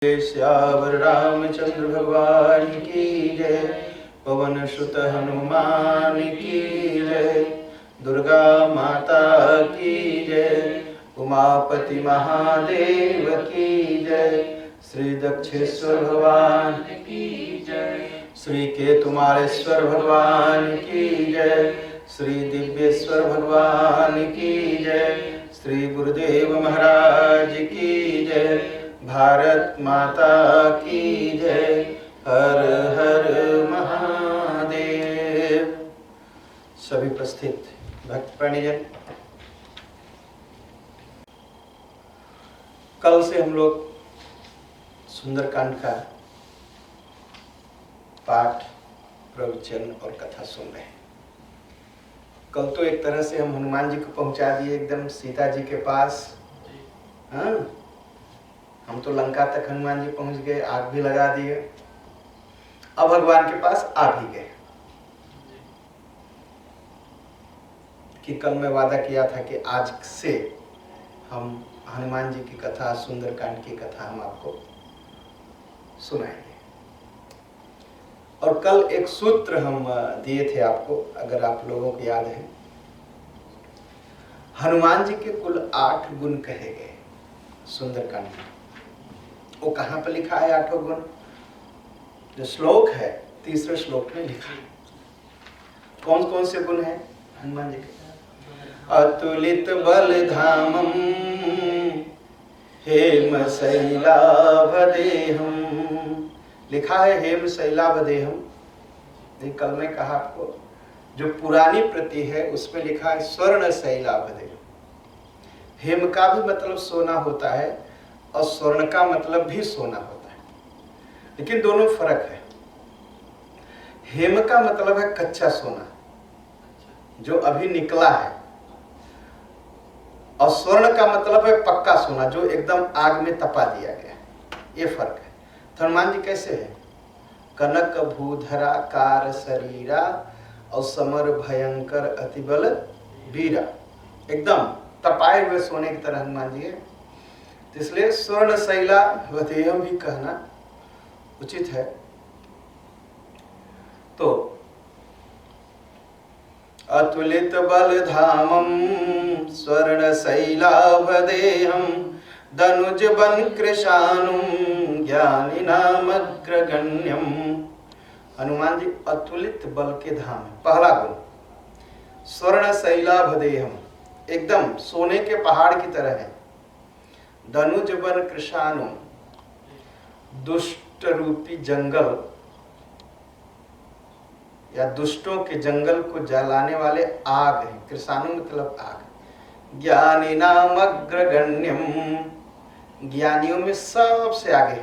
श्यावर रामचंद्र भगवान की जय। पवन सुत हनुमान की जय। दुर्गा माता की जय। उमापति महादेव की जय। श्री दक्षेश्वर भगवान की जय। श्री केतुमालेश्वर भगवान की जय। श्री दिव्येश्वर भगवान की जय। श्री गुरुदेव महाराज की जय। भारत माता की जय। हर हर महादेव। सभी उपस्थित भक्त प्रणीजन, कल से हम लोग सुंदरकांड का पाठ, प्रवचन और कथा सुन रहे हैं। कल तो एक तरह से हम हनुमान जी को पहुंचा दिए एकदम सीता जी के पास। हाँ, हम तो लंका तक हनुमान जी पहुंच गए, आग भी लगा दिए। अब भगवान के पास आ भी गए। कि कल मैं वादा किया था कि आज से हम हनुमान जी की कथा, सुंदरकांड की कथा हम आपको सुनाएंगे। और कल एक सूत्र हम दिए थे आपको, अगर आप लोगों को याद है। हनुमान जी के कुल 8 गुण कहे गए सुंदरकांड में। वो कहाँ पर लिखा है 8 गुण? जो श्लोक है, तीसरे श्लोक में लिखा है। कौन कौन से गुण हैं हनुमान जी के? अतुलित बल धामम हेम शैलाभदेहम। लिखा है हेम शैलाभदेहम। कल मैं कहा आपको, जो पुरानी प्रति है उसमें लिखा है स्वर्ण शैलाभदेहम। हेम का भी मतलब सोना होता है और स्वर्ण का मतलब भी सोना होता है, लेकिन दोनों फर्क है। हेम का मतलब है कच्चा सोना जो अभी निकला है, और स्वर्ण का मतलब है पक्का सोना जो एकदम आग में तपा दिया गया। ये फर्क है। तो हनुमान जी कैसे है? कनक भूधरा कार शरीरा और समर भयंकर अतिबल वीरा। एकदम तपाए हुए सोने की तरह हनुमान जी है। इसलिए स्वर्ण शैला वदेयम भी कहना उचित है। तो अतुलित बल धामम स्वर्ण शैलाभदेहम दनुज बन कृशानुम ज्ञानी नाम अग्रगण्यम। हनुमान जी अतुलित बल के धाम है। पहला गुण स्वर्ण शैलाभदेहम, एकदम सोने के पहाड़ की तरह है। दनुज बन कृशानु, दुष्ट रूपी जंगल या दुष्टों के जंगल को जलाने वाले आग है। कृशानु मतलब आग। ज्ञानी नाम अग्रगण्यम, ज्ञानियों में सबसे आगे।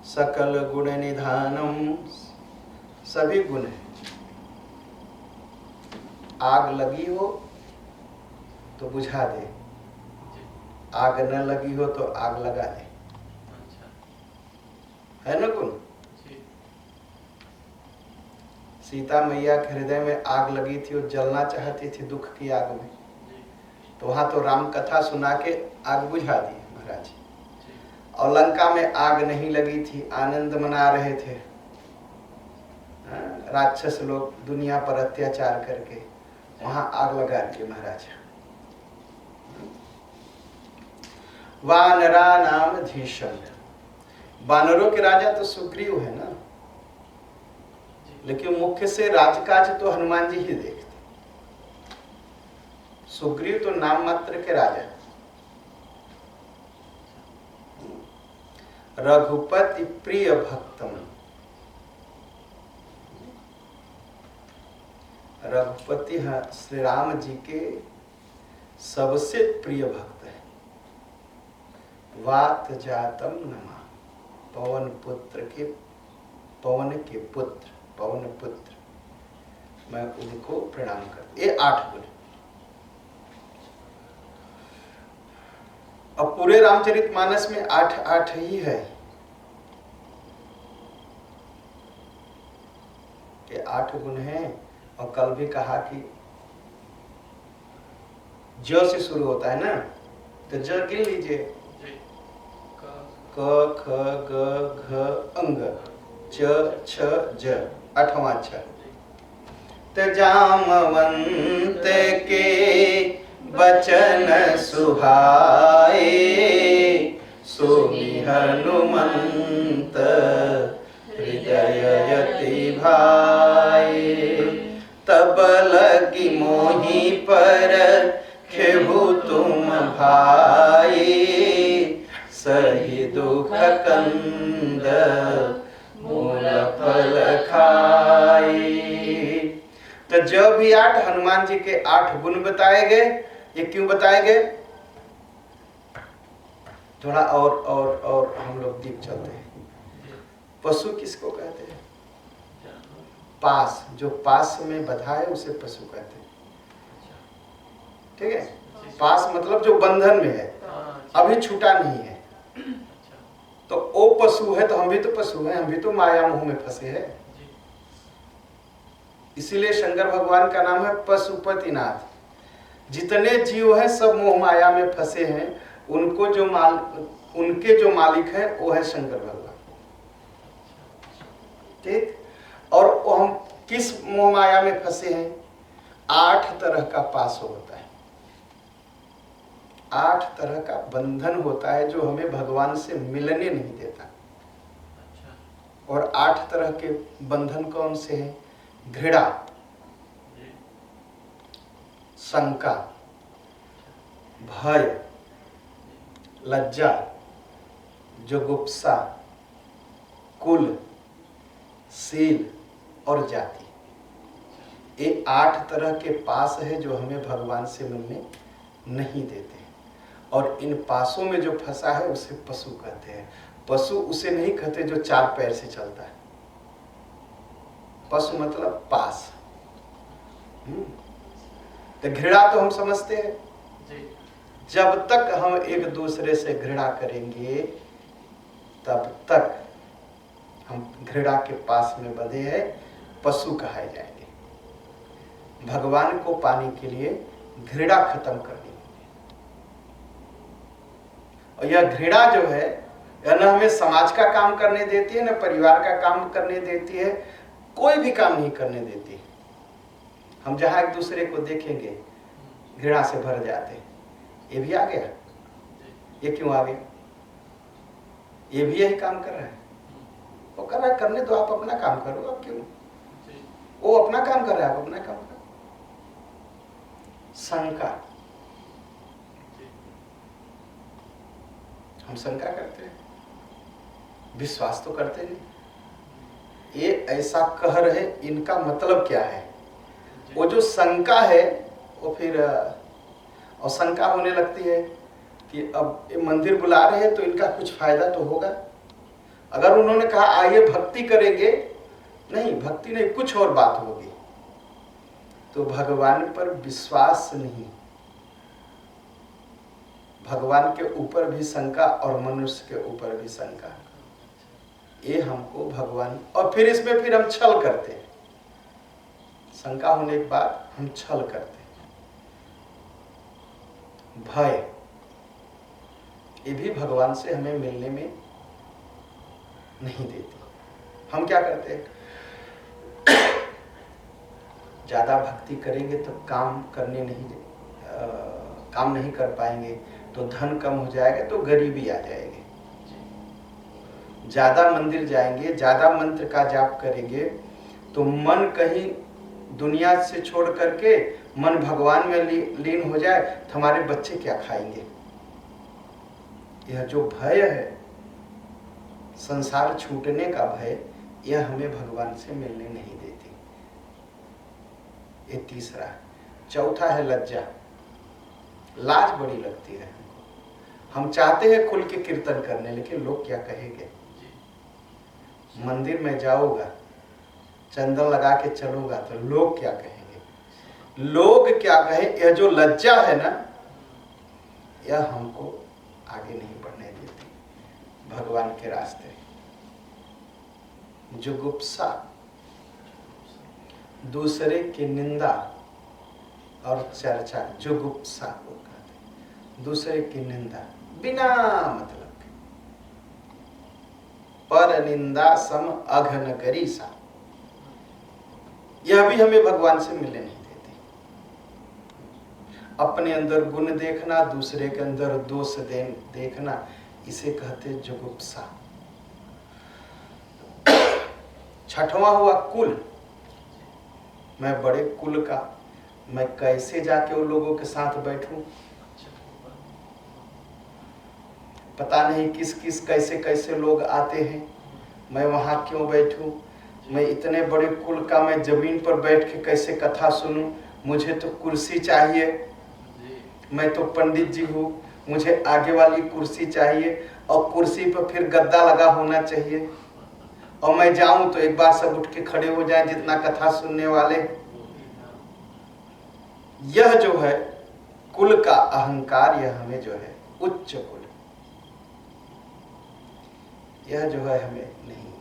सकल गुण निधानम, सभी गुण है। आग लगी हो तो बुझा दे, आग न लगी हो तो आग लगा दे। है ना गुण? सीता मैया के हृदय में आग लगी थी, वो जलना चाहती थी दुख की आग में, तो वहां तो राम कथा सुना के आग बुझा दी महाराज। और लंका में आग नहीं लगी थी, आनंद मना रहे थे राक्षस लोग दुनिया पर अत्याचार करके, वहां आग लगा दी महाराज। वानरा नाम धीशम, वानरों के राजा तो सुग्रीव है ना, लेकिन मुख्य से राजकाज तो हनुमान जी ही देखते। सुग्रीव तो नाम मात्र के राजा। रघुपति प्रिय भक्तम, रघुपति श्री राम जी के सबसे प्रिय भक्त है। वात जातम नमा, पवन पुत्र के, पवन के पुत्र, पवन पुत्र, मैं उनको प्रणाम कर। ये 8 गुण। अब पूरे रामचरितमानस में 8 ही है। ये 8 गुण हैं। और कल भी कहा कि ज से शुरू होता है ना, तो ज गिन लीजिए। क ख ग घ अंग च छ ज 8वां छ। त जामवंत के बचन सुहाए सुनि हनुमंत हृदय यति भाए। तब लगी मोहि पर खेहु तुम भाई सही दुख कंद मूल फल खाए। तो जो भी 8 हनुमान जी के 8 गुण बताए गए, ये क्यों बताए गए? थोड़ा और हम लोग दीप चलते हैं। पशु किसको कहते हैं? पास, जो पास में बधा है उसे पशु कहते हैं। ठीक है, पास मतलब जो बंधन में है, अभी छूटा नहीं है, तो वो पशु है। तो हम भी तो पशु हैं, हम भी तो माया मोह में फंसे हैं। इसीलिए शंकर भगवान का नाम है पशुपतिनाथ। जितने जीव हैं सब मोह माया में फंसे हैं, उनके जो मालिक है वो है शंकर भगवान। ठीक, और हम किस मोह माया में फंसे हैं? 8 तरह का पास होता है, 8 तरह का बंधन होता है जो हमें भगवान से मिलने नहीं देता। और 8 तरह के बंधन कौन से हैं? घृणा, शंका, भय, लज्जा, जुगुप्सा, कुल, शील और जाति। ये 8 तरह के पास है जो हमें भगवान से मिलने नहीं देते। और इन पासों में जो फंसा है उसे पशु कहते हैं। पशु उसे नहीं कहते जो 4 पैर से चलता है। पशु मतलब पास। तो घृणा तो हम समझते हैं, जब तक हम एक दूसरे से घृणा करेंगे तब तक हम घृणा के पास में बंधे हैं, पशु कहे जाएंगे। भगवान को पाने के लिए घृणा खत्म करनी होगी। और यह घृणा जो है, यह न हमें समाज का काम करने देती है, न परिवार का काम करने देती है, कोई भी काम नहीं करने देती। हम जहां एक दूसरे को देखेंगे घृणा से भर जाते हैं। ये भी आ गया, ये क्यों आ गया? ये भी यही काम कर रहा है। वो कर रहा है, करने दो, आप अपना काम करो। अब क्यों? वो अपना काम कर रहा है, आप अपना काम करो। शंका, हम शंका करते हैं, विश्वास तो करते नहीं। ये ऐसा कह रहे, इनका मतलब क्या है? वो जो शंका है वो फिर और शंका होने लगती है कि अब ये मंदिर बुला रहे हैं तो इनका कुछ फायदा तो होगा। अगर उन्होंने कहा आइए भक्ति करेंगे, नहीं, भक्ति नहीं, कुछ और बात होगी। तो भगवान पर विश्वास नहीं, भगवान के ऊपर भी शंका और मनुष्य के ऊपर भी शंका। ये हमको भगवान, और फिर इसमें फिर हम छल करते हैं। शंका होने के बाद हम छल करते हैं। भय, ये भी भगवान से हमें मिलने में नहीं देती। हम क्या करते हैं? ज्यादा भक्ति करेंगे तो काम नहीं कर पाएंगे, तो धन कम हो जाएगा, तो गरीबी आ जाएगी। ज्यादा मंदिर जाएंगे, ज्यादा मंत्र का जाप करेंगे, तो मन कहीं दुनिया से छोड़ करके मन भगवान में लीन हो जाए, तो हमारे बच्चे क्या खाएंगे? यह जो भय है, संसार छूटने का भय, यह हमें भगवान से मिलने नहीं देती। ये तीसरा है। चौथा है लज्जा। लाज बड़ी लगती है हमको। हम चाहते हैं खुल के कीर्तन करने, लेकिन लोग क्या कहेंगे? मंदिर में जाऊंगा, चंदन लगा के चलूंगा तो लोग क्या कहेंगे? लोग क्या कहे? यह जो लज्जा है ना, यह हमको आगे नहीं बढ़ने देती भगवान के रास्ते। जुगुप्सा, दूसरे की निंदा और चर्चा, जुगुप्सा को कहते हैं। दूसरे की निंदा बिना मतलब के, पर निंदा सम अघन गरीसा। यह भी हमें भगवान से मिलने नहीं देती। अपने अंदर गुण देखना, दूसरे के अंदर दोष देखना, इसे कहते जुगुप्सा। छठवां हुआ कुल। मैं बड़े कुल का, मैं कैसे जाके उन लोगों के साथ बैठूं, पता नहीं किस किस कैसे कैसे लोग आते हैं, मैं वहां क्यों बैठूं, मैं इतने बड़े कुल का मैं जमीन पर बैठ के कैसे कथा सुनूं, मुझे तो कुर्सी चाहिए, मैं तो पंडित जी हूँ, मुझे आगे वाली कुर्सी चाहिए और कुर्सी पर फिर गद्दा लगा होना चाहिए, और मैं जाऊं तो एक बार सब उठ के खड़े हो जाएं जितना कथा सुनने वाले। यह जो है कुल का अहंकार, यह हमें जो है उच्च कुल, यह जो है हमें नहीं,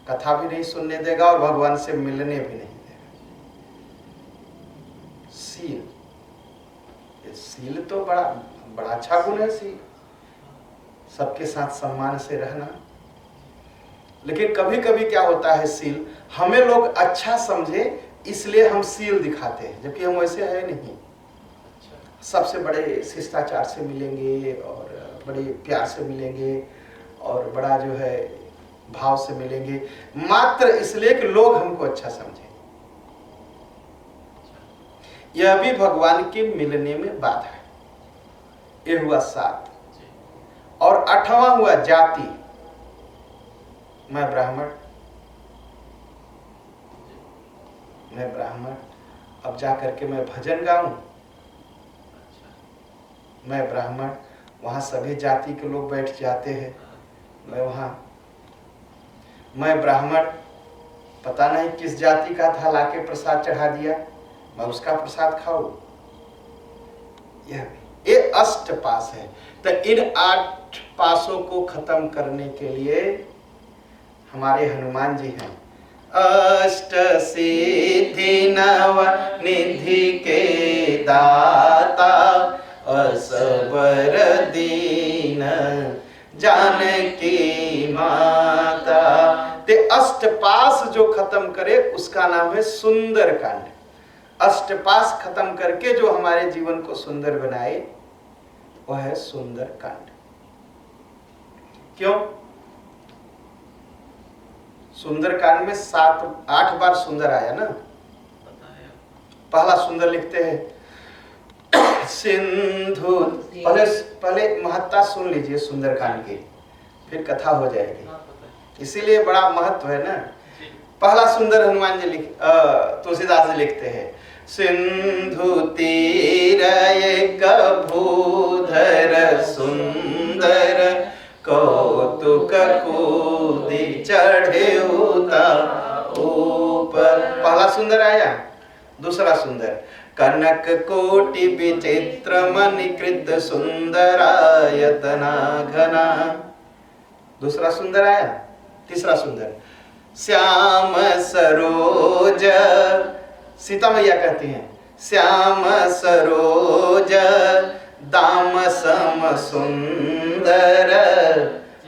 कथा भी नहीं सुनने देगा और भगवान से मिलने भी नहीं देगा। सील, सील तो बड़ा बड़ा अच्छा गुण है। सील, सबके साथ सम्मान से रहना। लेकिन कभी कभी क्या होता है, सील हमें लोग अच्छा समझे इसलिए हम सील दिखाते हैं, जबकि हम वैसे है नहीं। सबसे बड़े शिष्टाचार से मिलेंगे और बड़े प्यार से मिलेंगे और बड़ा जो है भाव से मिलेंगे, मात्र इसलिए कि लोग हमको अच्छा समझे। यह भी भगवान के मिलने में बाधा है। ये हुआ 7। और 8वां हुआ जाति। मैं ब्राह्मण, मैं ब्राह्मण, अब जा करके मैं भजन गाऊं, मैं ब्राह्मण, वहां सभी जाति के लोग बैठ जाते हैं, मैं वहां, मैं ब्राह्मण, पता नहीं किस जाति का था, लाके प्रसाद चढ़ा दिया, मैं उसका प्रसाद खाऊं। ये अष्ट पास है। तो इन 8 पासों को खत्म करने के लिए हमारे हनुमान जी हैं। अष्ट सिद्धि नव निधि के दाता, असबर दीन जानकी माता। ते अष्टपास जो खत्म करे उसका नाम है सुंदर कांड। अष्टपास खत्म करके जो हमारे जीवन को सुंदर बनाए वह है सुंदर कांड। क्यों? सुंदर कांड में 8 बार सुंदर आया ना। पहला सुंदर लिखते हैं सिंधु। पहले महत्ता सुन लीजिए सुंदर कांड की, फिर कथा हो जाएगी, इसीलिए बड़ा महत्व है ना। पहला सुंदर हनुमान जी तुलसीदास जी लिखते हैं, सिंधु तीर एक भूधर सुंदर, कौतुक कूदी चढ़े उता ऊपर। पहला सुंदर आया। दूसरा सुंदर, कनक कोटि विचित्र मणिकृत सुंदरायतना घना। दूसरा सुंदर आया। तीसरा सुंदर, श्याम सरोज, सीता मैया कहती हैं, श्याम सरोज दाम सम सुंदर,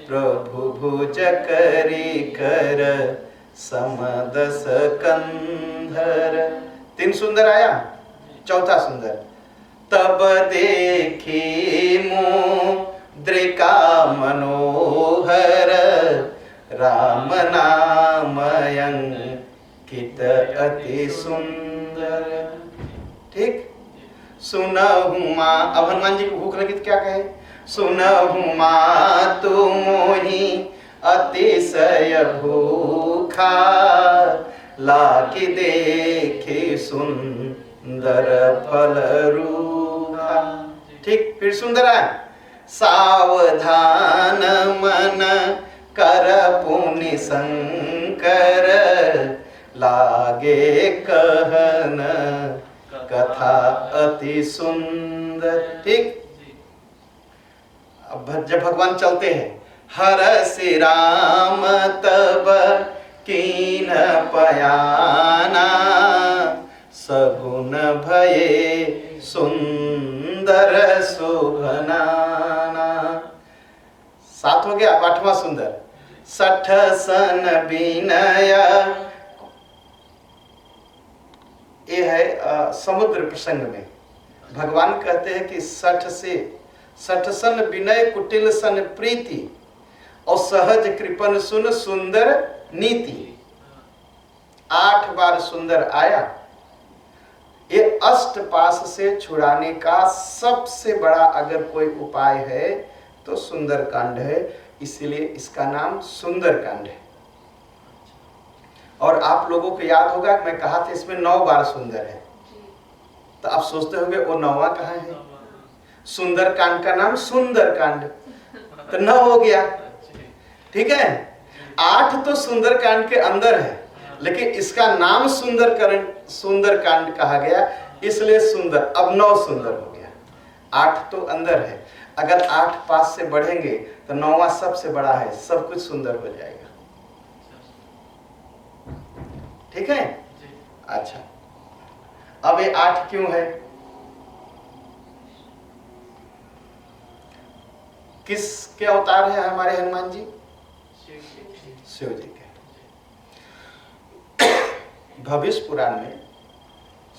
प्रभु भुज करी कर समदस कंधर। 3 सुंदर आया। चौथा सुंदर, तब देखी मुद्रिका मनोहर, राम नाम अंकित अति सुंदर। ठीक। सुनहु माँ, अब हनुमान जी को भूख लगी तो क्या कहे, सुनहु माँ तू मोहि अतिशय भूखा, लागी देखे सुंदर फल रूखा। ठीक। फिर सुंदर है, सावधान मन कर पुनि शंकर, लागे कहन कथा अति सुंदर। ठीक। अब जब भगवान चलते हैं, हर श्री राम तब कीन पयाना, सगुन भये सुंदर शोभनाना। 7 हो गया। अब 8वां सुंदर, सठ सन विनय, ये है समुद्र प्रसंग में भगवान कहते हैं कि 60 सन विनय कुटिल सन प्रीति और सहज कृपन सुन सुंदर नीति। 8 बार सुंदर आया। ये अष्टपाश से छुड़ाने का सबसे बड़ा अगर कोई उपाय है तो सुंदर कांड है, इसलिए इसका नाम सुंदर कांड है। और आप लोगों को याद होगा कि मैं कहा था इसमें 9 बार सुंदर है, तो आप सोचते होंगे वो 9वां कहाँ है। सुंदर कांड का नाम सुंदर कांड, तो 9 हो गया, ठीक है। 8 तो सुंदर कांड के अंदर है, लेकिन इसका नाम सुंदर कांड कहा गया, इसलिए सुंदर। अब 9 सुंदर हो गया। 8 तो अंदर है, अगर 8 पास से बढ़ेंगे तो 9वां सबसे बड़ा है, सब कुछ सुंदर हो जाएगा, ठीक है। अच्छा, अब ये 8 क्यों है? किसके अवतार है हमारे हनुमान जी? शिव जी के। भविष्य पुराण में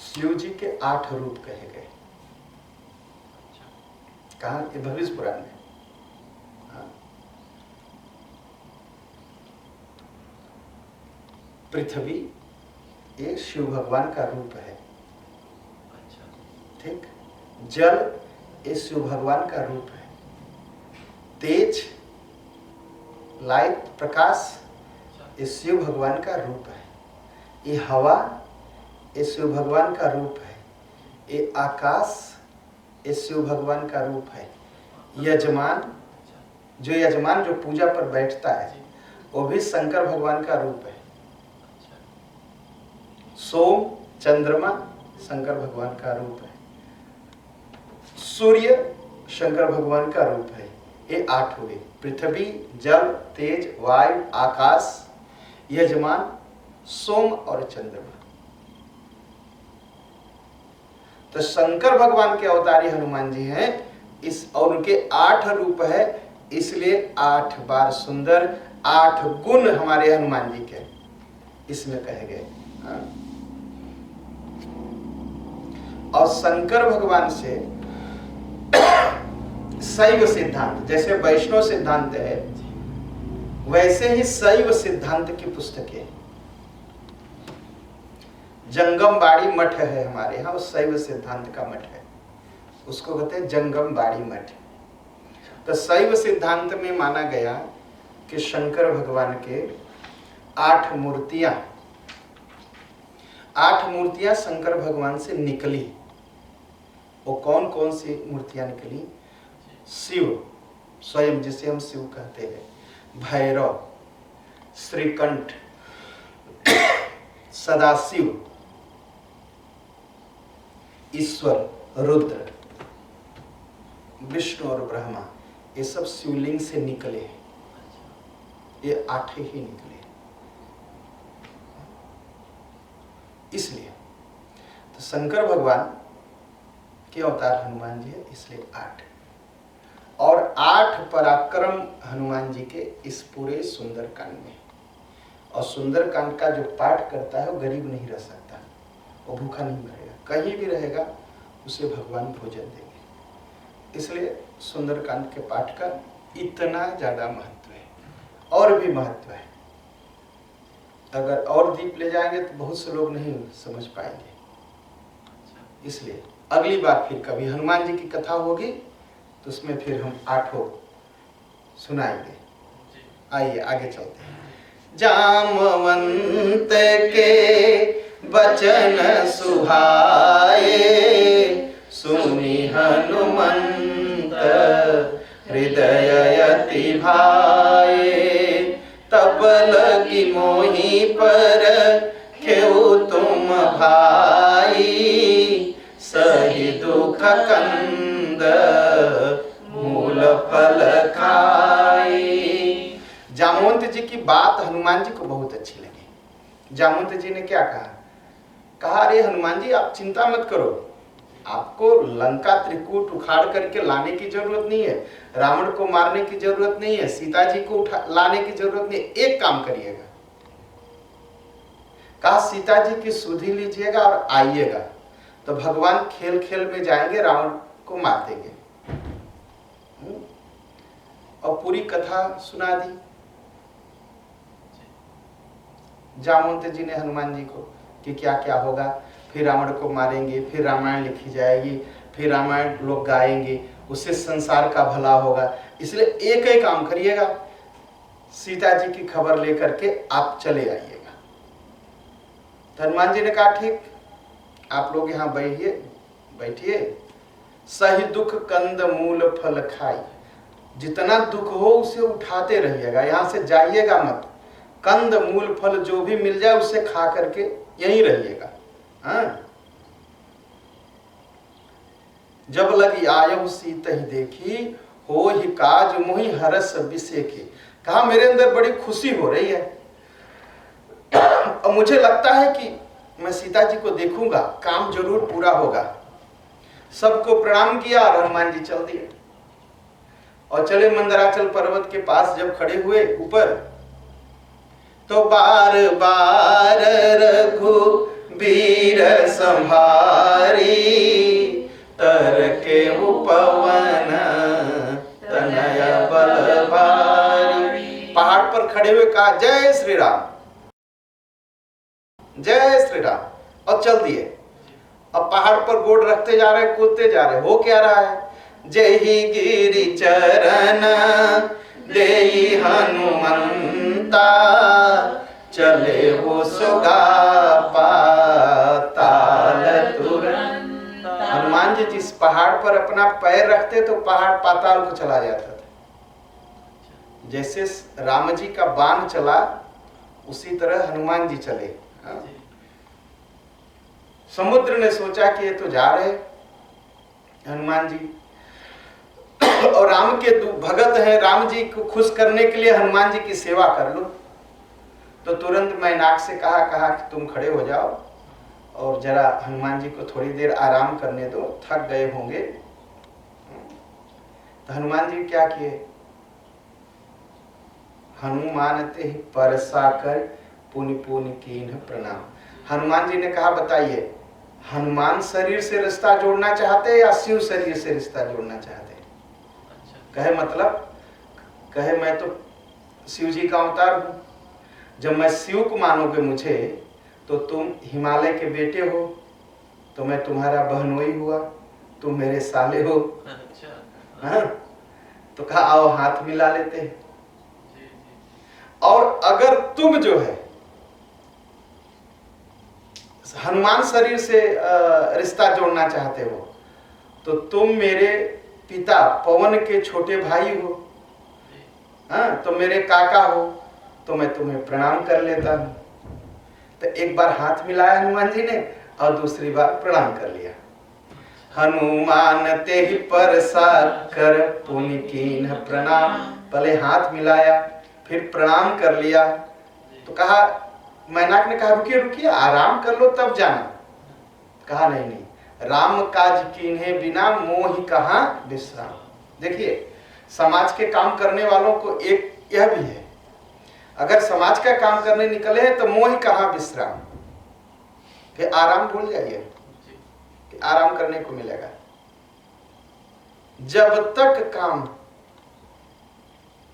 शिव जी के 8 रूप कहे गए। कहा? ये भविष्य पुराण में। हाँ। पृथ्वी ये शिव भगवान का रूप है, ठीक। जल ये शिव भगवान का रूप है। तेज, लाइट, प्रकाश ये शिव भगवान का रूप है। ये हवा ये शिव भगवान का रूप है। ये आकाश ये शिव भगवान का रूप है। यजमान जो पूजा पर बैठता है वो भी शंकर भगवान का रूप है। सोम, चंद्रमा शंकर भगवान का रूप है। सूर्य शंकर भगवान का रूप है। ये 8 हुए। पृथ्वी, जल, तेज, वायु, आकाश, यजमान, सोम और चंद्रमा। तो शंकर भगवान के अवतारी हनुमान जी हैं, इस और उनके 8 रूप है, इसलिए 8 बार सुंदर, 8 गुण हमारे हनुमान जी के इसमें कहे गए। और शंकर भगवान से शैव सिद्धांत, जैसे वैष्णव सिद्धांत है वैसे ही शैव सिद्धांत की पुस्तकें। जंगम बाड़ी मठ है हमारे यहाँ, शैव सिद्धांत का मठ है, उसको कहते हैं जंगम बाड़ी मठ। तो शैव सिद्धांत में माना गया कि शंकर भगवान के 8 मूर्तियां शंकर भगवान से निकली। वो कौन कौन सी मूर्तियां निकली? शिव स्वयं, जिसे हम शिव कहते हैं, भैरव, श्रीकंठ, सदाशिव, ईश्वर, रुद्र, विष्णु और ब्रह्मा, ये सब शिवलिंग से निकले हैं। ये 8 ही निकले। इसलिए तो शंकर भगवान के अवतार हनुमान जी है, इसलिए 8। और 8 पराक्रम हनुमान जी के इस पूरे सुंदर कांड में। और सुंदर कांड का जो पाठ करता है वो गरीब नहीं रह सकता, वो भूखा नहीं मरेगा, कहीं भी रहेगा उसे भगवान भोजन देंगे। इसलिए सुंदर कांड के पाठ का इतना ज़्यादा महत्व है। और भी महत्व है, अगर और दीप ले जाएंगे तो बहुत से लोग नहीं समझ पाएंगे। इसलिए अगली बार फिर कभी हनुमान जी की कथा होगी तो उसमें फिर हम 8 सुनाएंगे। आइए आगे चलते हैं। जामवंत के बचन सुहाए, सुनि हनुमंत हृदय अति भाए। तब लगी मोहि पर खेऊ तुम भाई, सही दुख कंद मूल फल खाई। जामवंत जी की बात हनुमान जी को बहुत अच्छी लगी। जामवंत जी ने क्या कहा? अरे हनुमान जी आप चिंता मत करो, आपको लंका त्रिकूट उखाड़ करके लाने की जरूरत नहीं है, रावण को मारने की जरूरत नहीं है, सीता जी को लाने की जरूरत नहीं है। एक काम करिएगा, कहा सीता जी की सुधि लीजिएगा और आइएगा, तो भगवान खेल खेल में जाएंगे, रावण को मार देंगे। और पूरी कथा सुना दी जामवंत जी ने हनुमान जी को कि क्या क्या होगा, फिर रावण को मारेंगे, फिर रामायण लिखी जाएगी, फिर रामायण लोग गाएंगे, उससे संसार का भला होगा। इसलिए एक ही काम करिएगा, सीता जी की खबर लेकर के आप चले आइएगा। तो हनुमान जी ने कहा ठीक, आप लोग यहाँ बैठिए, सही दुख कंद मूल फल खाई, जितना दुख हो उसे उठाते रहिएगा, यहाँ से जाइएगा मत, कंद मूल फल जो भी मिल जाए उसे खा करके यहीं रहिएगा। हाँ? जब लगी आयु सीत ही देखी, हो ही काज मोहि हरस बिसेकी। कहा मेरे अंदर बड़ी खुशी हो रही है और मुझे लगता है कि मैं सीता जी को देखूंगा, काम जरूर पूरा होगा। सबको प्रणाम किया और हनुमान जी चल दिए और चले मंदराचल पर्वत के पास। जब खड़े हुए ऊपर, तो बार बार रघुबीर संहारी, तर के पवन तनय बल भारी। पहाड़ पर खड़े हुए कहा जय श्री राम, जय श्री राम, और चल दिए। अब पहाड़ पर गोड़ रखते जा रहे, कूदते जा रहे। हो क्या रहा है? जय ही गिरि चरण देई हनुमंता, चले वो सुगा पाताल तुरंत। हनुमान जी जिस पहाड़ पर अपना पैर रखते तो पहाड़ पाताल को चला जाता था। जैसे राम जी का बाण चला, उसी तरह हनुमान जी चले। समुद्र ने सोचा कि ये तो जा रहे हनुमान जी और राम के भगत हैं, राम जी को खुश करने के लिए हनुमान जी की सेवा कर लो। तो तुरंत मैनाक से कहा कि तुम खड़े हो जाओ और जरा हनुमान जी को थोड़ी देर आराम करने दो, थक गए होंगे। तो हनुमान जी क्या किए? हनुमान ते परसा कर पुनि पुनि कीन्ह प्रणाम। हनुमान जी ने कहा बताइए, हनुमान शरीर से रिश्ता जोड़ना चाहते हैं या शिव शरीर से रिश्ता जोड़ना चाहते हैं? कहे मतलब, कहे मैं तो शिव जी का अवतार हूं। जब मैं शिव को मानोगे मुझे, तो तुम हिमालय के बेटे हो, तो मैं तुम्हारा बहनोई हुआ, तुम मेरे साले हो। हाँ? तो कहा आओ हाथ मिला लेते हैं। और अगर तुम जो है हनुमान शरीर से रिश्ता जोड़ना चाहते हो, तो तुम मेरे पिता पवन के छोटे भाई हो। हाँ? तो मेरे काका हो, तो मैं तुम्हें प्रणाम कर लेता हूं। तो एक बार हाथ मिलाया हनुमान जी ने और दूसरी बार प्रणाम कर लिया। हनुमान ते ही परसा कर पुनि कीन्ह प्रणाम। पहले हाथ मिलाया, फिर प्रणाम कर लिया। तो कहा, मैनाक ने कहा रुकिए रुकिए, आराम कर लो तब जाना। कहा नहीं नहीं, राम काज कीन्हे बिना मोहि कहाँ विश्राम। देखिए, समाज के काम करने वालों को एक यह भी है, अगर समाज का काम करने निकले तो मोहि कहाँ विश्राम, फिर आराम भूल जाइए कि आराम करने को मिलेगा। जब तक काम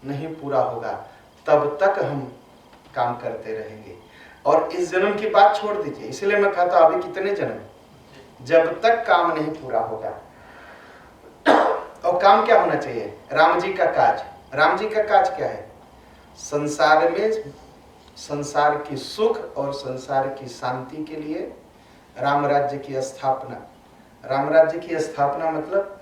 नहीं पूरा होगा तब तक हम काम करते रहेंगे। और इस जन्म की बात छोड़ दीजिए, इसलिए मैं कहता हूं अभी कितने जन्म, जब तक काम नहीं पूरा होगा। और काम क्या होना चाहिए? राम जी का काज। राम जी का काज क्या है? संसार में संसार की सुख और संसार की शांति के लिए राम राज्य की स्थापना। राम राज्य की स्थापना मतलब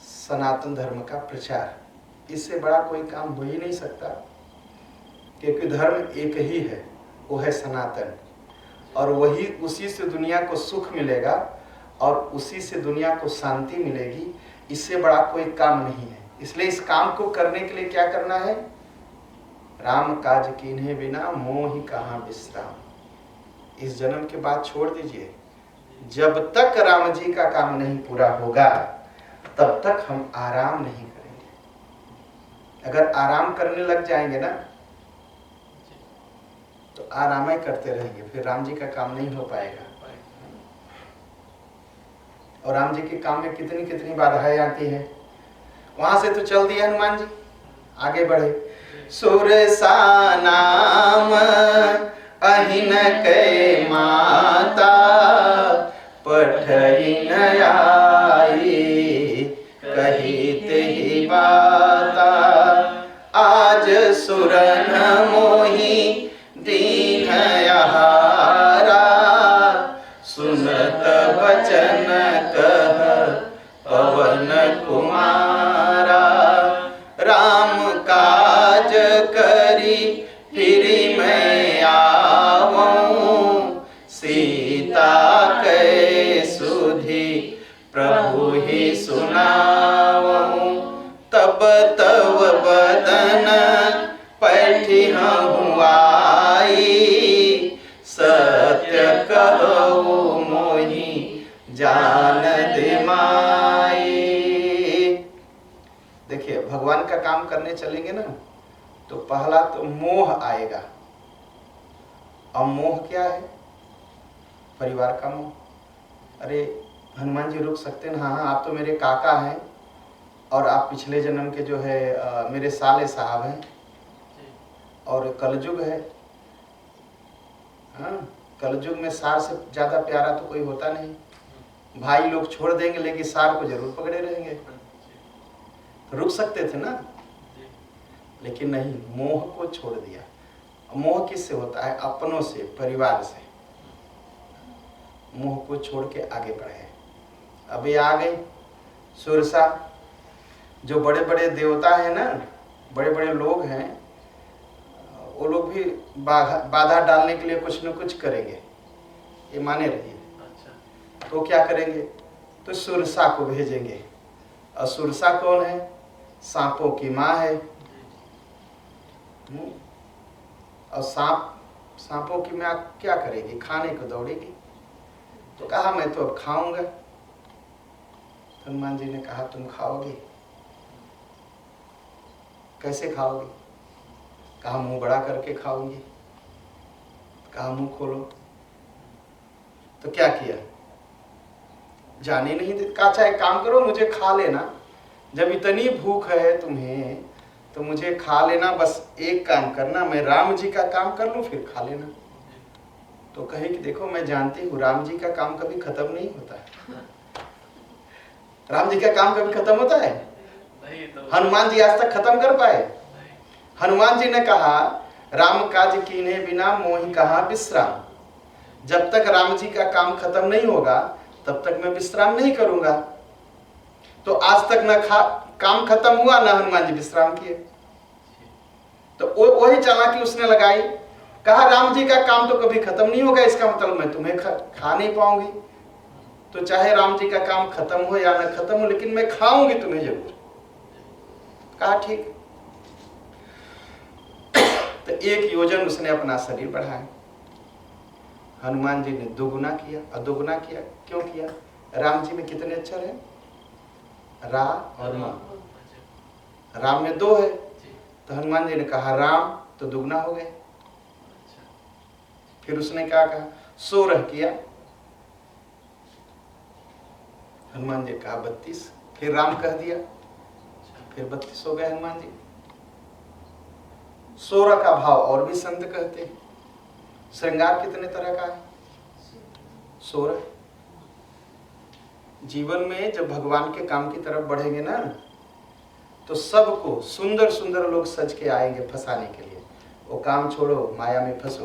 सनातन धर्म का प्रचार। इससे बड़ा कोई काम हो ही नहीं सकता, क्योंकि धर्म एक ही है, वो है सनातन। और वही, उसी से दुनिया को सुख मिलेगा और उसी से दुनिया को शांति मिलेगी। इससे बड़ा कोई काम नहीं है। इसलिए इस काम को करने के लिए क्या करना है? राम काज कीन्हे बिना मोहि कहाँ विश्राम। इस जन्म के बाद छोड़ दीजिए, जब तक राम जी का काम नहीं पूरा होगा तब तक हम आराम नहीं करेंगे। अगर आराम करने लग जाएंगे ना तो आराम ही करते रहेंगे, फिर राम जी का काम नहीं हो पाएगा। और राम जी के काम में कितनी कितनी बाधाएं आती है। वहां से तो चल दिए हनुमान जी, आगे बढ़े। सुरसा नाम अहिन कै माता, पठइन आई कही तेहि बाता। आज सुरन मोहि दीन आहारा, सुनत बचन कह पवन कुमारा। राम काज करी फिरि मैं आवऊं, सीता कै सुधि प्रभु ही सुनावऊं। तब तव बदन पैठिहूँ आई, सत्य कहूँ मोहि जान दे माई। देखिए भगवान का काम करने चलेंगे ना तो पहला तो मोह आएगा। और मोह क्या है? परिवार का मोह। अरे हनुमान जी रुक सकते हैं ना? हाँ, आप तो मेरे काका हैं और आप पिछले जन्म के जो है मेरे साले साहब हैं, और कलयुग है। हाँ, कलयुग में सार से ज्यादा प्यारा तो कोई होता नहीं। भाई लोग छोड़ देंगे लेकिन सार को जरूर पकड़े रहेंगे। तो रुक सकते थे ना, लेकिन नहीं, मोह को छोड़ दिया। मोह किससे होता है? अपनों से, परिवार से। मोह को छोड़ के आगे बढ़े। अब ये आ गई सुरसा। जो बड़े बड़े देवता है ना, बड़े बड़े लोग हैं, वो लोग भी बाधा डालने के लिए कुछ न कुछ करेंगे, ये माने रहिए। अच्छा। तो क्या करेंगे? तो सुरसा को भेजेंगे। और सुरसा कौन है? सांपों की माँ है। और सांपों की माँ क्या करेगी? खाने को दौड़ेगी। तो कहा मैं तो अब खाऊंगा। हनुमान जी ने कहा तुम खाओगे? कैसे खाओगे? कहा मुंह बड़ा करके खाऊंगी। कहा मुंह खोलो। तो क्या किया? जाने नहीं दे। कहा चाहे काम करो, मुझे खा लेना। जब इतनी भूख है तुम्हें तो मुझे खा लेना। बस एक काम करना, मैं राम जी का काम कर लूं फिर खा लेना। तो कहे कि देखो मैं जानती हूँ राम जी का काम कभी खत्म नहीं होता है। राम जी का काम कभी खत्म होता है? हनुमान जी आज तक खत्म कर पाए? हनुमान जी ने कहा राम काज कीन्हे बिना मोहि कहाँ विश्राम। जब तक राम जी का काम खत्म नहीं होगा तब तक मैं विश्राम नहीं करूंगा। तो आज तक न काम खत्म हुआ, न हनुमान जी विश्राम किए। तो वही चालाकी उसने लगाई। कहा राम जी का काम तो कभी खत्म नहीं होगा, इसका मतलब मैं तुम्हें खा नहीं पाऊंगी। तो चाहे राम जी का काम खत्म हो या न खत्म हो, लेकिन मैं खाऊंगी तुम्हें जरूर। कहा ठीक। तो एक योजन उसने अपना शरीर बढ़ाया। हनुमान जी ने दोगुना किया। और दोगुना किया क्यों किया? राम जी में कितने अक्षर हैं? रा और मा। राम में 2 है, तो हनुमान जी ने कहा राम, तो दुगना हो गए। फिर उसने क्या कहा? 16 किया। हनुमान जी कहा 32। फिर राम कह दिया, फिर 32 हो गए हनुमान जी। 16 का भाव और भी संत कहते हैं। श्रृंगार कितने तरह का है? 16। जीवन में जब भगवान के काम की तरफ बढ़ेंगे ना तो सबको सुंदर सुंदर लोग सज के आएंगे फंसाने के लिए। वो काम छोड़ो, माया में फंसो।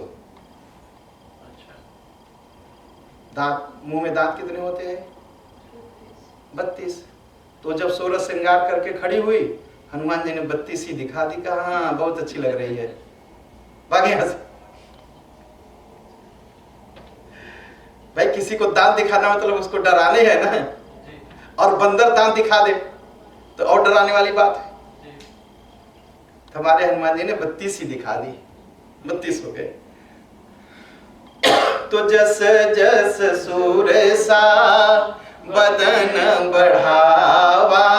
दांत, मुंह में दांत कितने होते हैं? 32। तो जब 16 श्रृंगार करके खड़ी हुई, हनुमान जी ने 32 ही दिखा दी। कहा हाँ बहुत अच्छी लग रही है, भाग यहां से। भाई किसी को दांत दिखाना मतलब उसको डराने है ना, और बंदर दांत दिखा दे तो और डराने वाली बात है। हमारे हनुमान जी ने 32 ही दिखा दी, 32 हो गए। तो जस जस सूर सा बदन बढ़ावा,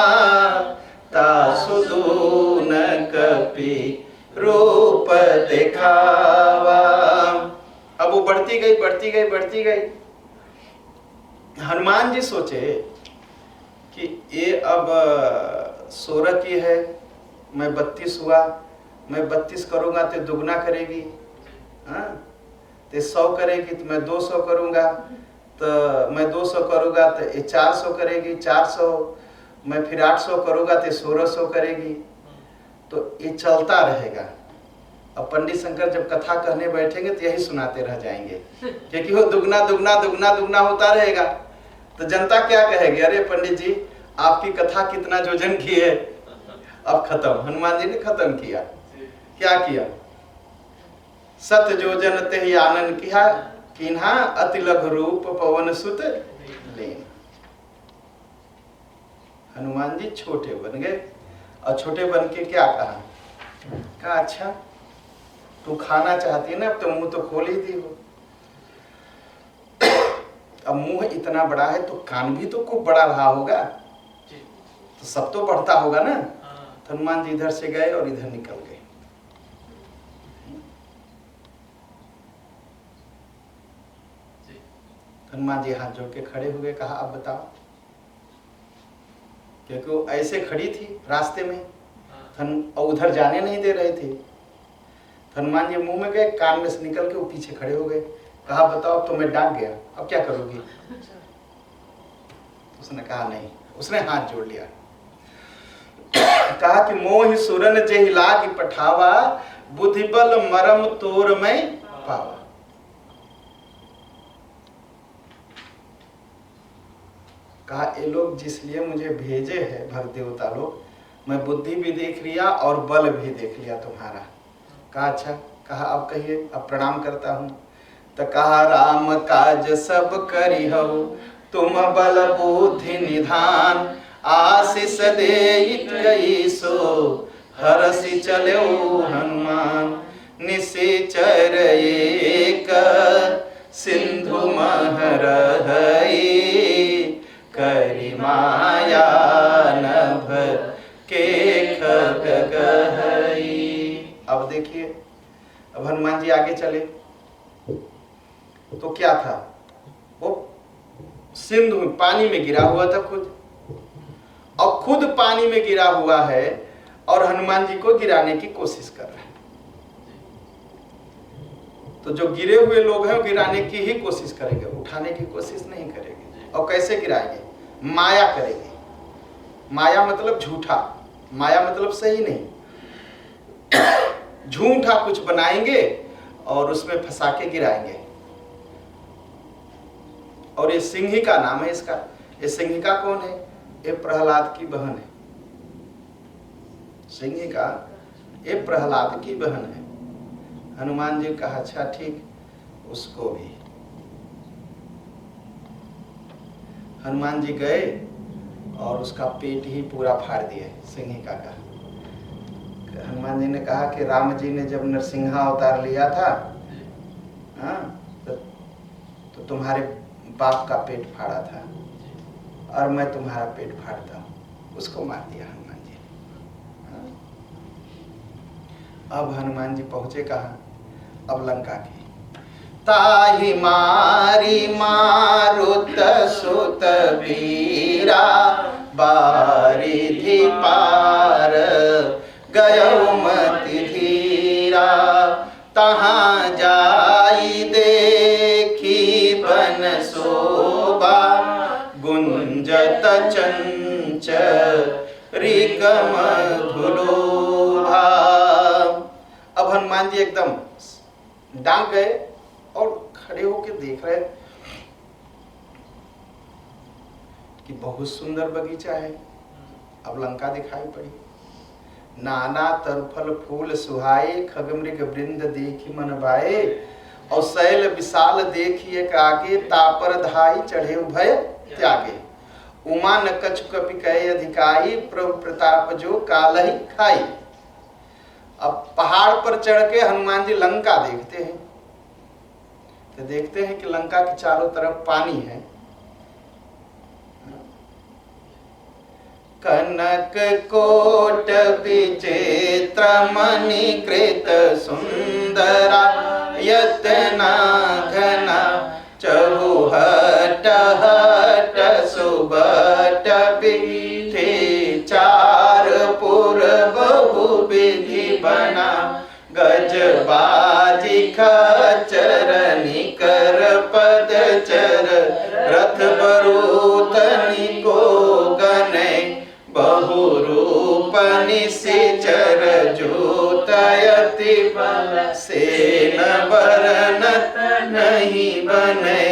तासु दून कपि रूप दिखावा। अब वो बढ़ती गई बढ़ती गई बढ़ती गई। हनुमान जी सोचे कि ये अब 16 की है, मैं 32 हुआ, मैं 32 करूंगा तो दुगना करेगी, हाँ, तो 100 करेगी तो मैं 200 करूंगा, तो मैं 200 करूंगा तो ये 400 करेगी, 400 मैं फिर 800 करूंगा तो 1600 करेगी, तो ये चलता रहेगा। अब पंडित शंकर जब कथा कहने बैठेंगे तो यही सुनाते रह जाएंगे, क्योंकि वो दुगना दुगना दुगना दुगना होता रहेगा। तो जनता क्या कहेगी, अरे पंडित जी आपकी कथा कितना योजन की है, अब खत्म। हनुमान जी ने खत्म किया। क्या किया? सत योजन ते आनंद किया, किन्हा अति लघु रूप पवन सुत लेन। हनुमान जी छोटे बन गए, और छोटे बन के क्या कहा, अच्छा तू खाना चाहती है ना, अब तो मुंह तो खोल ही दी हो। अब मुंह इतना बड़ा है तो कान भी तो खूब बड़ा रहा होगा, तो सब तो बढ़ता होगा ना। तो हनुमान जी इधर से गए और इधर निकल गए। हनुमान जी हाथ जोड़ के खड़े हुए, कहा अब बताओ, क्योंकि वो ऐसे खड़ी थी रास्ते में और उधर जाने नहीं दे रहे थे। हनुमान जी मुंह में गए, कान में से निकल के वो पीछे खड़े हो गए। कहा बताओ, अब तो मैं डांट गया, अब क्या करोगी? उसने कहा नहीं, उसने हाथ जोड़ लिया। कहा कि मोहि सुरन जेहि लागी पठावा, बुद्धि बल मरम तोर में पावा। कहा ये लोग जिसलिए मुझे भेजे हैं भक्त देवता लोग, मैं बुद्धि भी देख लिया और बल भी देख लिया तुम्हारा। कहा अच्छा, कहा अब कहिए, अब प्रणाम करता हूँ। तो कहा राम काज सब करी हो, तुम बल बुद्धि निधान, आशीष देइत गई सो हरसि चलो हनुमान। निशिचर एक सिंधु महरहई, करि माया नभ के खग गहई। अब देखिए, अब हनुमान जी आगे चले तो क्या था, वो सिंधु में पानी में गिरा हुआ था खुद, और खुद पानी में गिरा हुआ है और हनुमान जी को गिराने की कोशिश कर रहे हैं। तो जो गिरे हुए लोग हैं वो गिराने की ही कोशिश करेंगे, उठाने की कोशिश नहीं करेंगे। और कैसे गिराएंगे? माया करेंगे। माया मतलब झूठा, माया मतलब सही नहीं, झूठा कुछ बनाएंगे और उसमें फंसा के गिराएंगे। और ये सिंहिका नाम है इसका। ये सिंहिका कौन है? ये प्रहलाद की बहन है। सिंहिका ये प्रहलाद की बहन है। हनुमान जी कहा अच्छा ठीक, उसको भी। हनुमान जी गए और उसका पेट ही पूरा फाड़ दिए सिंहिका का। हनुमान जी ने कहा कि राम जी ने जब नरसिंहा अवतार लिया था, तो तुम्हारे बाप का पेट फाड़ा था और मैं तुम्हारा पेट फाड़ता हूँ। उसको मार दिया हनुमान जी। अब हनुमान जी पहुंचे कहाँ? अब लंका की। ताहि मारी मारुत सुत वीरा, बारिधि पार गयो मति धीरा। तहाँ जाई देखी बन शोभा, गुंजत चंचल धुलोभा। अब हनुमान जी एकदम डांग गए और खड़े होके देख रहे कि बहुत सुंदर बगीचा है। अब लंका दिखाई पड़ी। नाना तरफल फूल सुहाए, खगमृग वृंद देखी मन भाए। और शैल विशाल देखिए आगे, तापर धाई चढ़े भय त्यागे। उमा न कछु कपि कहे अधिकाई, प्रभु प्रताप जो कालहि खाई। अब पहाड़ पर चढ़ के हनुमान जी लंका देखते हैं। तो देखते हैं कि लंका के चारों तरफ पानी है। कनक कोट विचित्र मणिकृत सुंदरा यतना घना चहुहट हट सुबट विधि चार पुर बहु विधि बना गजबाजी खच्चर निकर पदचर रथ बरूतनि को गने बहुरूप निशिचर जूतयति बल सेन बरनत नहीं बने।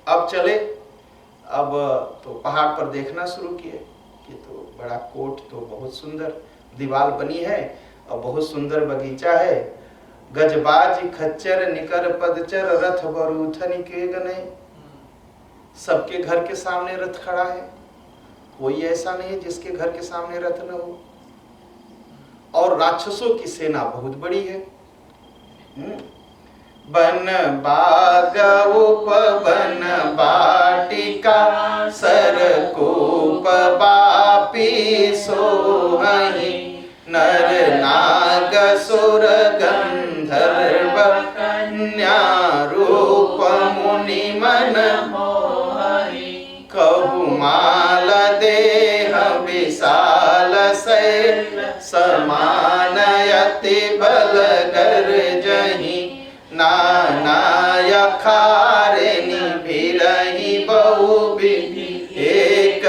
अब चले, अब तो पहाड़ पर देखना शुरू किए कि तो बड़ा कोट तो बहुत सुंदर दीवार बनी है और बहुत सुंदर बगीचा है। गजबाज खच्चर निकर पदचर रथ बरूथनि के गने, सबके घर के सामने रथ खड़ा है, कोई ऐसा नहीं है जिसके घर के सामने रथ न हो। और राक्षसों की सेना बहुत बड़ी है। बन बाग उपवन बाटिका सरकूप बापी सोहहि नर नाग सुर गंधर्व कन्या रूप मुनि मन कहुमाल देह विशाल शैल समानयति बल गर्जहि नानाय खारिणि भिरहि बहु विधि एक।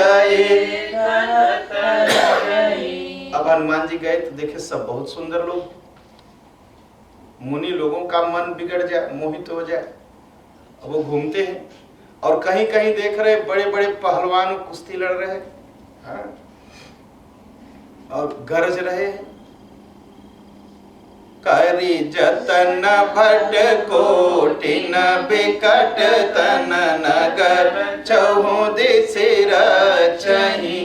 अब हनुमान जी गए तो देखे सब बहुत सुंदर लोग, मुनि लोगों का मन बिगड़ जाए, मोहित हो जाए। अब वो घूमते हैं और कहीं कहीं देख रहे बड़े बड़े पहलवान कुश्ती लड़ रहे हैं, हाँ? और गरज रहे हैं। करी जतन भट कोटिन बिकट तन नगर चहु दिशि रचहि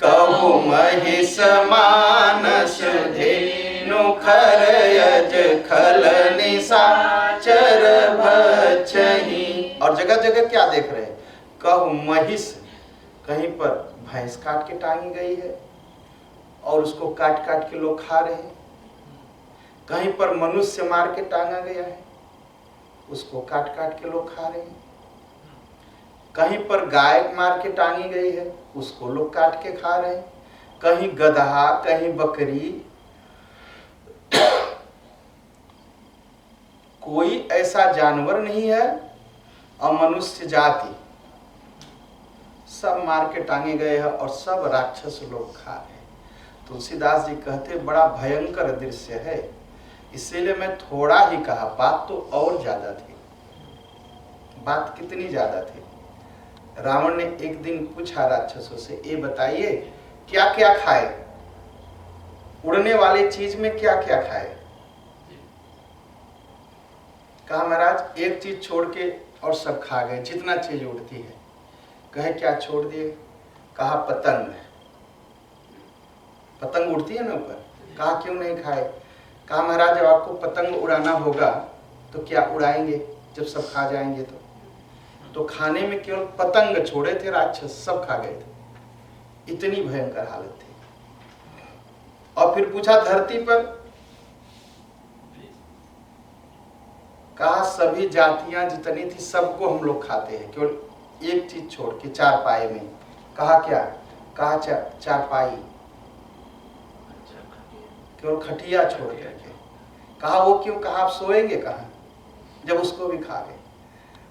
कहु महिष मानस धेनु खर यज खल निशाचर भक्षहि। और जगह जगह क्या देख रहे हैं? कहु महिष, कहीं पर भैंस काट के टांगी गई है और उसको काट काट के लोग खा रहे हैं। कहीं पर मनुष्य मार के टांगा गया है, उसको काट काट के लोग खा रहे हैं। कहीं पर गाय मार के टांगी गई है, उसको लोग काट के खा रहे हैं। कहीं गधा, कहीं बकरी, कोई ऐसा जानवर नहीं है अमनुष्य जाति, सब मार के टांगे गए हैं और सब राक्षस लोग खा रहे हैं। तुलसीदास जी कहते बड़ा भयंकर दृश्य है, इसीलिए मैं थोड़ा ही कहा, बात तो और ज्यादा थी। बात कितनी ज्यादा थी? रावण ने एक दिन पूछा राक्षसों से, ये बताइए क्या क्या खाए, उड़ने वाली चीज में क्या क्या खाए? कहा महाराज एक चीज छोड़ के और सब खा गए, जितना चीज उड़ती है। कहे क्या छोड़ दिए? कहा पतंग। पतंग उड़ती है ना ऊपर। कहा क्यों नहीं खाए? कहा महाराज जब आपको पतंग उड़ाना होगा तो क्या उड़ाएंगे जब सब खा जाएंगे? तो खाने में केवल पतंग छोड़े थे, राक्षस सब खा गए थे। इतनी भयंकर हालत थी। और फिर पूछा धरती पर, कहा सभी जातियां जितनी थी सबको हम लोग खाते हैं, केवल एक चीज छोड़ के, चारपाई में। कहा क्या? कहा चारपाई, केवल खटिया छोड़ करके। कहा वो क्यों? कहा आप सोएंगे कहाँ जब उसको भी खा गए।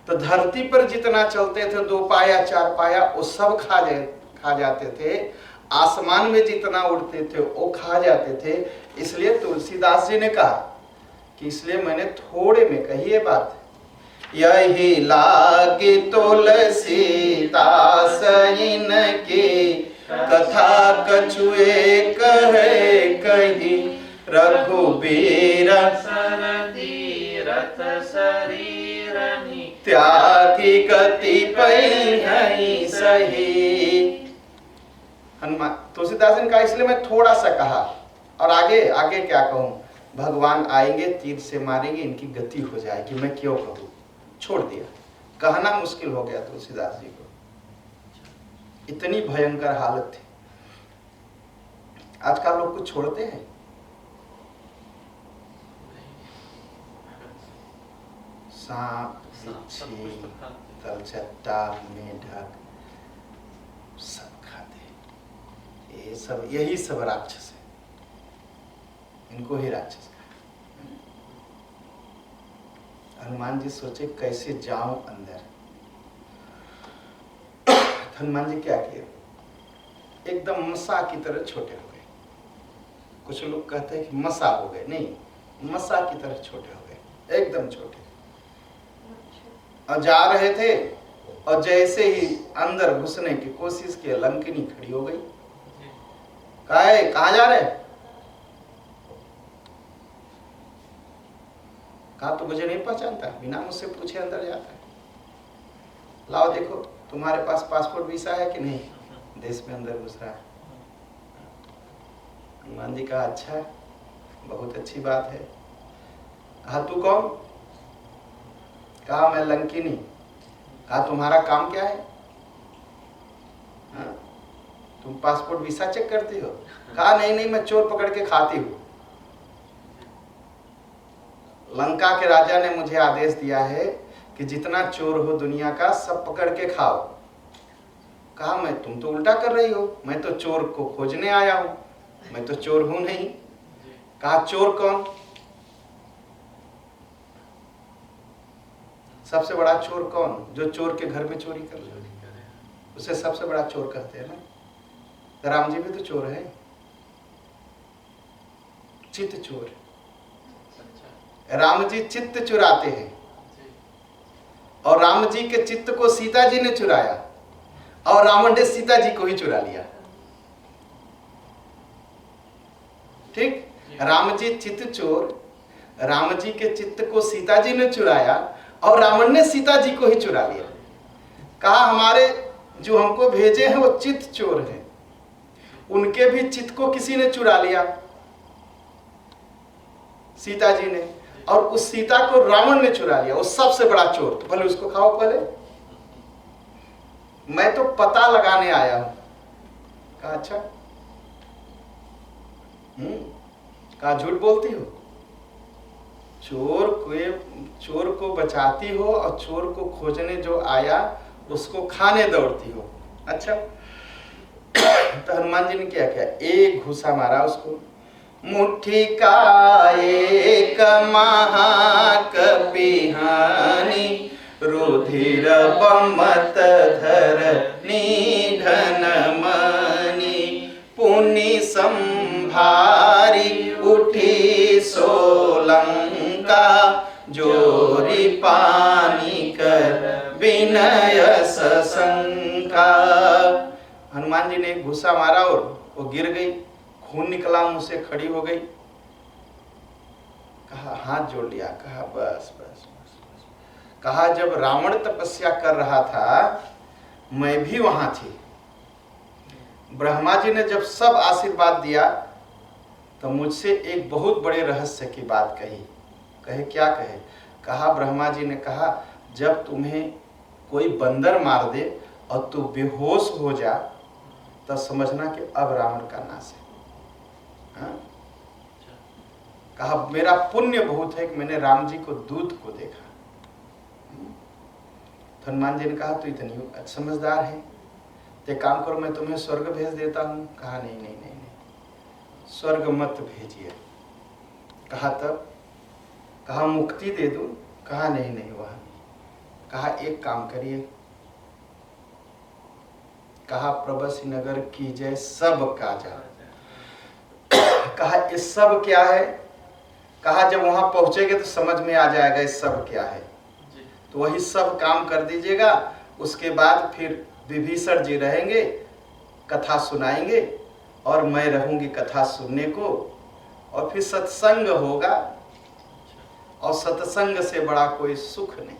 तो धरती पर जितना चलते थे, दो पाया चार पाया, वो सब खा जाते थे। आसमान में जितना उड़ते थे वो खा जाते थे। इसलिए तुलसीदास जी ने कहा कि इसलिए मैंने थोड़े में कही ये बात। यही लागी तुलसीदास इनकी कथा कछुए कहे कही रघुबीर सरदीरथ शरीरनि त्यागी गति पई सही। हनुमान तुलसीदास ने कहा इसलिए मैं थोड़ा सा कहा, और आगे आगे क्या कहूं? भगवान आएंगे तीर से मारेंगे, इनकी गति हो जाएगी, मैं क्यों कहूं? छोड़ दिया। कहना मुश्किल हो गया तुलसीदास जी को, इतनी भयंकर हालत थी। आजकल लोग कुछ छोड़ते हैं? सांप, बिच्छी, तलछट्टा, मेढक सब खाते हैं। ये सब, यही सब राक्षस है, इनको ही राक्षस कहा। हनुमान जी सोचे कैसे जाऊं अंदर। हनुमान जी क्या किए, एकदम मसा की तरह छोटे हो गए। कुछ लोग कहते हैं कि मसा हो गए, नहीं, मसा की तरह छोटे हो गए, एकदम छोटे। और जा रहे थे और जैसे ही अंदर घुसने की कोशिश की, लंकिनी खड़ी हो गई। कहाँ जा रहे? कहा तो मुझे नहीं पहचानता, बिना मुझसे पूछे अंदर जाता है। लाओ देखो तुम्हारे पास पासपोर्ट वीसा है कि नहीं, देश में अंदर घुस रहा है। हनुमान जी कहा अच्छा है, बहुत अच्छी बात है। कहा तू कौन? कहा मैं लंकिनी। कहा तुम्हारा काम क्या है? हाँ? तुम पासपोर्ट वीसा चेक करती हो? कहा नहीं नहीं, मैं चोर पकड़ के खाती हूँ। लंका के राजा ने मुझे आदेश दिया है कि जितना चोर हो दुनिया का सब पकड़ के खाओ। कहा मैं, तुम तो उल्टा कर रही हो, मैं तो चोर को खोजने आया हूं, मैं तो चोर हूं नहीं। कहा चोर कौन? सबसे बड़ा चोर कौन? जो चोर के घर में चोरी कर ले, उसे सबसे बड़ा चोर कहते हैं ना। राम जी भी तो चोर है, चित्त चोर। राम जी चित्त चुराते हैं, और राम जी के चित्त को सीता जी ने चुराया, और रावण ने सीता जी को ही चुरा लिया। ठीक, राम जी चित्त चोर, राम जी के चित्त को सीता जी ने चुराया और रावण ने सीता जी को ही चुरा लिया। कहा हमारे जो हमको भेजे हैं वो चित्त चोर हैं, उनके भी चित्त को किसी ने चुरा लिया, सीता जी ने, और उस सीता को रावण ने चुरा लिया। वो सबसे बड़ा चोर, तो भले उसको खाओ पहले, मैं तो पता लगाने आया हूं। कहा अच्छा, कहा झूठ बोलती हो, चोर को बचाती हो और चोर को खोजने जो आया उसको खाने दौड़ती हो। अच्छा, तो हनुमान जी ने क्या किया, एक घूसा मारा उसको। मुट्ठी का एक महाकपिहानी, रुधिर बमत धरनी घन मनी, पुनि संभारी उठी सोलंका, जोरी पानी कर विनय सशंका। हनुमान जी ने एक घुसा मारा और वो गिर गई, खून निकला मुंह से, खड़ी हो गई। कहा हाथ जोड़ लिया, कहा बस बस बस बस। कहा जब रावण तपस्या कर रहा था मैं भी वहां थी, ब्रह्मा जी ने जब सब आशीर्वाद दिया तो मुझसे एक बहुत बड़े रहस्य की बात कही। कहे क्या कहे? कहा ब्रह्मा जी ने कहा जब तुम्हें कोई बंदर मार दे और तू बेहोश हो जा तो समझना कि अब रावण का नाश है। हाँ? कहा मेरा पुण्य बहुत है कि मैंने राम जी को दूत को देखा। हनुमान जी ने कहा तू इतनी समझदार है, तो काम करो मैं तुम्हें स्वर्ग भेज देता हूं। कहा नहीं नहीं नहीं नहीं, स्वर्ग मत भेजिए। कहा तब? कहा मुक्ति दे दूं। कहा नहीं नहीं वह। कहा एक काम करिए, कहा प्रबसी नगर की जय सब काजा। कहा ये सब क्या है? कहा जब वहां पहुंचेंगे तो समझ में आ जाएगा ये सब क्या है, तो वही सब काम कर दीजिएगा। उसके बाद फिर विभीषण जी रहेंगे, कथा सुनाएंगे और मैं रहूंगी कथा सुनने को, और फिर सत्संग होगा, और सत्संग से बड़ा कोई सुख नहीं।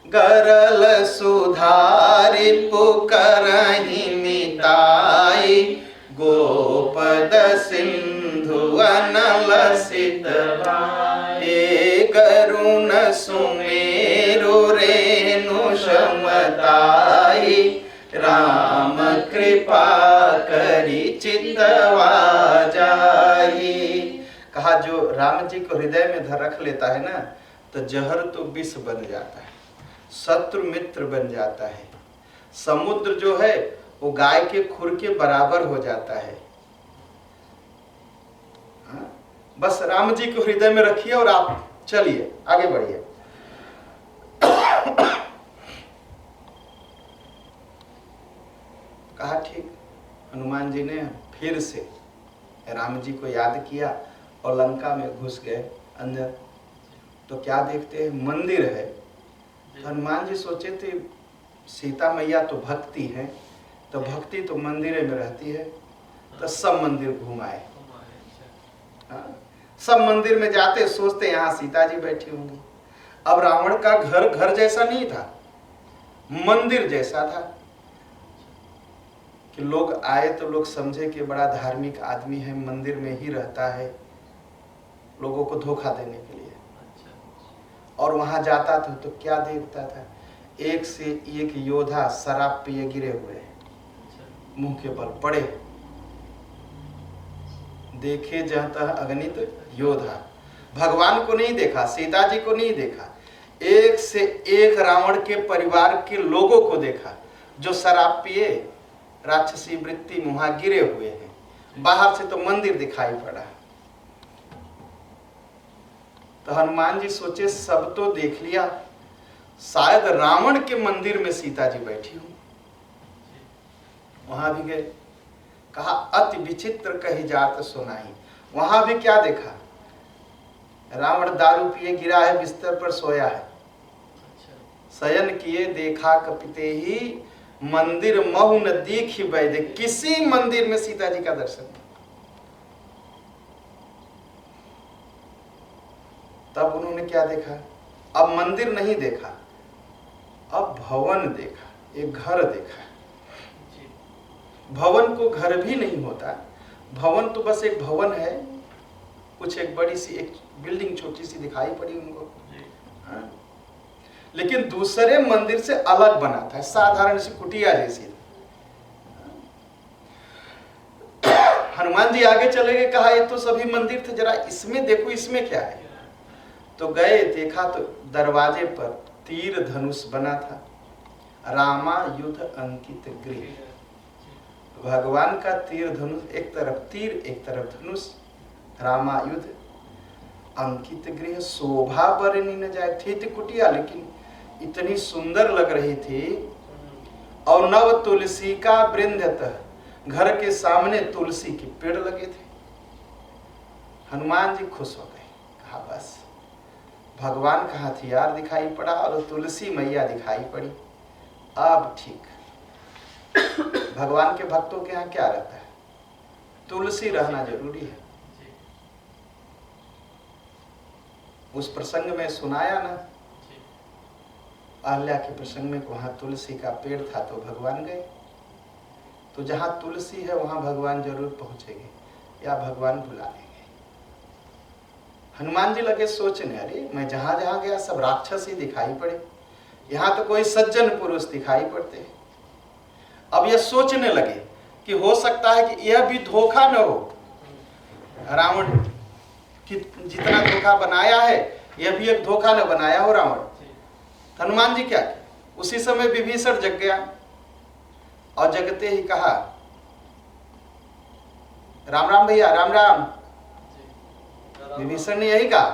गरल सुधारि पुकरहि मिताई, गोपद सिंधु अनल सित भाई, सुमेरु रेणु समताई, राम कृपा करी चितवा जाई। कहा जो राम जी को हृदय में रख लेता है ना, तो जहर तो विष बन जाता है, शत्रु मित्र बन जाता है, समुद्र जो है वो गाय के खुर के बराबर हो जाता है। हाँ? बस राम जी को हृदय में रखिए और आप चलिए, आगे बढ़िए। कहा ठीक। हनुमान जी ने फिर से राम जी को याद किया और लंका में घुस गए अंदर। तो क्या देखते हैं, मंदिर है। हनुमान जी सोचे थे सीता मैया तो भक्ति है, तो भक्ति तो मंदिर में रहती है, तो सब मंदिर घुमाए। सब मंदिर में जाते सोचते यहाँ सीता जी बैठी होंगी। अब रावण का घर घर जैसा नहीं था, मंदिर जैसा था, कि लोग आए तो लोग समझे कि बड़ा धार्मिक आदमी है, मंदिर में ही रहता है, लोगों को धोखा देने के लिए। और वहां जाता था तो क्या देखता था, एक से एक योद्धा शराब पिए गिरे हुए, मुंह के बल पड़े, देखे जाता अगणित योद्धा। भगवान को नहीं देखा, सीता जी को नहीं देखा, एक से एक रावण के परिवार के लोगों को देखा, जो शराब पिए राक्षसी वृत्ति में वहां गिरे हुए हैं। बाहर से तो मंदिर दिखाई पड़ा। तो हनुमान जी सोचे सब तो देख लिया, शायद रावण के मंदिर में सीता जी बैठी हूं। वहां भी गए, कहा अति विचित्र कही जात सुनाई। वहां भी क्या देखा, रावण दारू पिए गिरा है, बिस्तर पर सोया है। शयन किए देखा कपिते ही, मंदिर महु न दीखी वैदे। किसी मंदिर में सीता जी का दर्शन नहीं। तब उन्होंने क्या देखा, अब मंदिर नहीं देखा, अब भवन देखा, एक घर देखा। भवन को घर भी नहीं होता, भवन तो बस एक भवन है, कुछ एक बड़ी सी एक बिल्डिंग छोटी सी दिखाई पड़ी उनको। हाँ? लेकिन दूसरे मंदिर से अलग बना था, साधारण सी कुटिया जैसी। हनुमान जी आगे चले गए, कहा ये तो सभी मंदिर थे, जरा इसमें देखो इसमें क्या है। तो गए, देखा तो दरवाजे पर तीर धनुष बना था, रामा युद्ध अंकित गृह। भगवान का तीर धनुष, एक तरफ तीर एक तरफ धनुष, रामा युद्ध अंकित गृह। शोभा बरनी न जाए, थी कुटिया लेकिन इतनी सुंदर लग रही थी। और नव तुलसी का वृंदतः, घर के सामने तुलसी के पेड़ लगे थे। हनुमान जी खुश हो गए, कहा बस भगवान का हथियार दिखाई पड़ा और तुलसी मैया दिखाई पड़ी, अब ठीक। भगवान के भक्तों के यहाँ क्या रहता है, तुलसी रहना जरूरी है। उस प्रसंग में सुनाया ना, अहल्या के प्रसंग में, वहां तुलसी का पेड़ था तो भगवान गए। तो जहां तुलसी है वहां भगवान जरूर पहुंचेंगे या भगवान बुला लेंगे। हनुमान जी लगे सोचने, अरे मैं जहां जहां गया सब राक्षस ही दिखाई पड़े, यहाँ तो कोई सज्जन पुरुष दिखाई पड़ते हैं। अब यह सोचने लगे कि हो सकता है कि यह भी धोखा न हो, रावण कि जितना धोखा बनाया है यह भी एक धोखा न बनाया हो रावण। हनुमान जी क्या, उसी समय विभीषण जग गया और जगते ही कहा, राम राम भैया, राम राम। विभीषण ने यही कहा,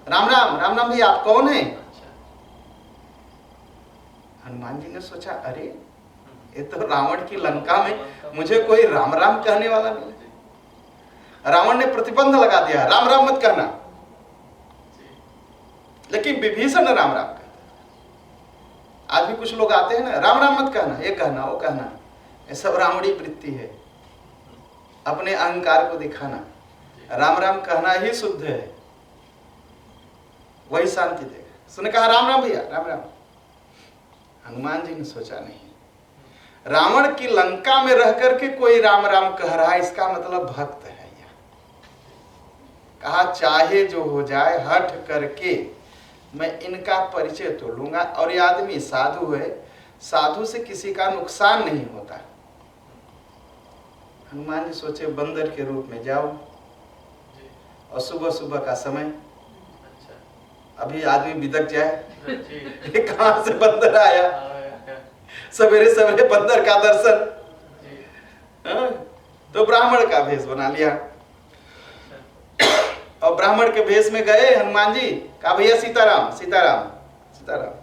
राम राम, राम राम भैया, आप कौन हैं? हनुमान जी ने सोचा, अरे ये तो रावण की लंका में मुझे कोई राम राम कहने वाला नहीं। रावण ने प्रतिबंध लगा दिया, राम राम मत कहना, लेकिन विभीषण राम राम कहता। आज भी कुछ लोग आते हैं ना, राम राम मत कहना, ये कहना वो कहना, ये सब रावणी वृत्ति है, अपने अहंकार को दिखाना। राम राम कहना ही शुद्ध है, वही शांति देगा। उसने कहा राम राम भैया, राम राम। हनुमान जी ने सोचा नहीं, रावण की लंका में रह करके कोई राम राम कह रहा है, इसका मतलब भक्त है यह। कहा चाहे जो हो जाए, हठ करके मैं इनका परिचय तो लूंगा। और ये आदमी साधु है, साधु से किसी का नुकसान नहीं होता। हनुमान जी सोचे बंदर के रूप में जाओ, और सुबह सुबह का समय, अभी आदमी बिदक जाए कहां से बंदर आया, सवेरे सवेरे बंदर का दर्शन। तो ब्राह्मण का भेष बना लिया, और ब्राह्मण के भेष में गए हनुमान जी, कहा भैया सीताराम सीताराम सीताराम।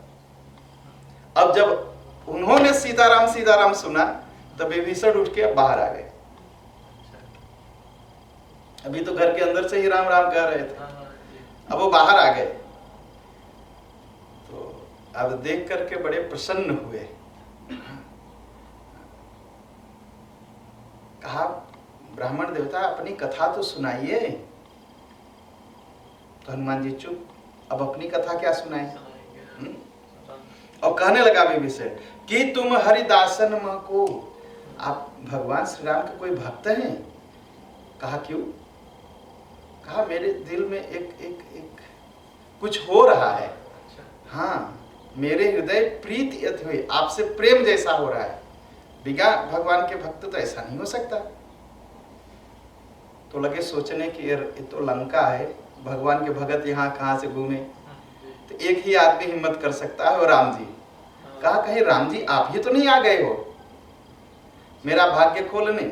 अब जब उन्होंने सीताराम सीताराम सुना तब विभीषण उठ के बाहर आ गए। अभी तो घर के अंदर से ही राम राम कह रहे थे, अब वो बाहर आ गए। तो अब देख करके बड़े प्रसन्न हुए। कहा ब्राह्मण देवता अपनी कथा तो सुनाइए। तो हनुमान जी चुप, अब अपनी कथा क्या सुनाए। और कहने लगा विभीषण कि तुम हरिदासन मह को, आप भगवान श्री राम के कोई भक्त हैं। कहा क्यों। कहा मेरे दिल में एक कुछ हो रहा है। हाँ, मेरे हृदय प्रीति यत हुई, आपसे प्रेम जैसा हो रहा है। बिना भगवान के भक्त तो ऐसा नहीं हो सकता। तो लगे सोचने कि ये तो लंका है, भगवान के भगत यहाँ कहाँ से घूमे। तो एक ही आदमी हिम्मत कर सकता है, वो राम जी। कहा कहीं राम जी आप ही तो नहीं आ गए हो मेरा भाग्य खोलने।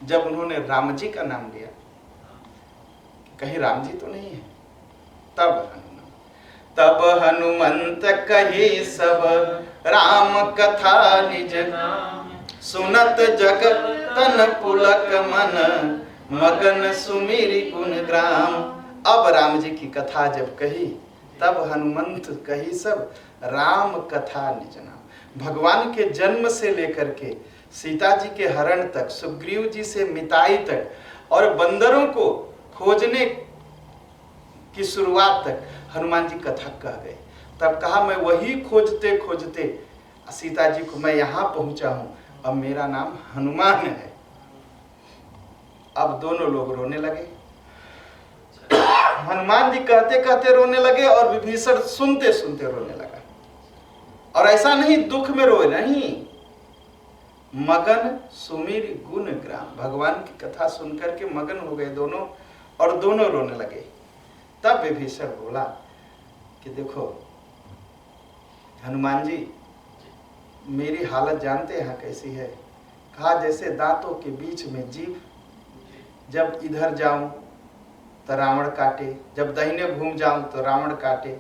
जब उन्होंने राम जी का नाम लिया, कहीं राम जी तो नहीं है। तब हनुमंत कही सब राम कथा निज, सुनत जगत तन पुलक मन, मगन सुमिरि गुण ग्राम। अब राम जी की कथा जब कही, तब हनुमंत कही सब राम कथा निज नाम। भगवान के जन्म से लेकर के सीता जी के हरण तक, सुग्रीव जी से मिताई तक, और बंदरों को खोजने की शुरुआत तक हनुमान जी कथा कह गए। तब कहा मैं वही खोजते खोजते सीता जी को मैं यहाँ पहुंचा हूं, अब मेरा नाम हनुमान है। अब दोनों लोग रोने लगे। हनुमान जी कहते कहते रोने लगे, और विभीषण सुनते सुनते रोने लगा। और ऐसा नहीं दुख में रोए नहीं, मगन सुमिर गुण ग्राम, भगवान की कथा सुनकर के मगन हो गए दोनों, और दोनों रोने लगे। तब विभीषण बोला कि देखो हनुमान जी, मेरी हालत जानते हैं कैसी है। कहा जैसे दांतों के बीच में जीभ, जब इधर जाऊं तो रावण काटे, जब दाहिने घूम जाऊं तो रावण काटे,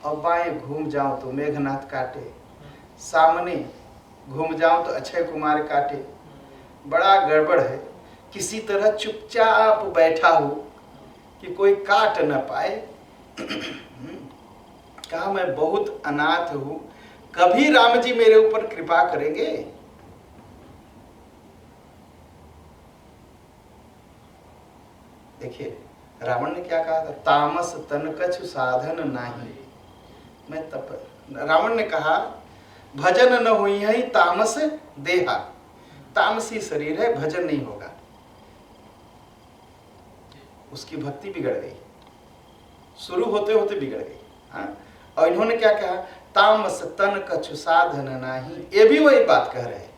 और बाएं घूम जाऊं तो मेघनाथ काटे, सामने घूम जाऊं तो अक्षय कुमार काटे। बड़ा गड़बड़ है, किसी तरह चुपचाप बैठा हूं कि कोई काट न पाए। कहा मैं बहुत अनाथ हूं, कभी राम जी मेरे ऊपर कृपा करेंगे। देखिए रावण ने क्या कहा था, तामस तन कछु साधन नाही। मैं तप, रावण ने कहा भजन न हुई है तामस देहा, तामसी शरीर है, भजन नहीं होगा। उसकी भक्ति बिगड़ गई, शुरू होते होते बिगड़ गई। हाँ? और इन्होंने क्या कहा, तामस तन कछु साधन नाही, ये भी वही बात कह रहे हैं।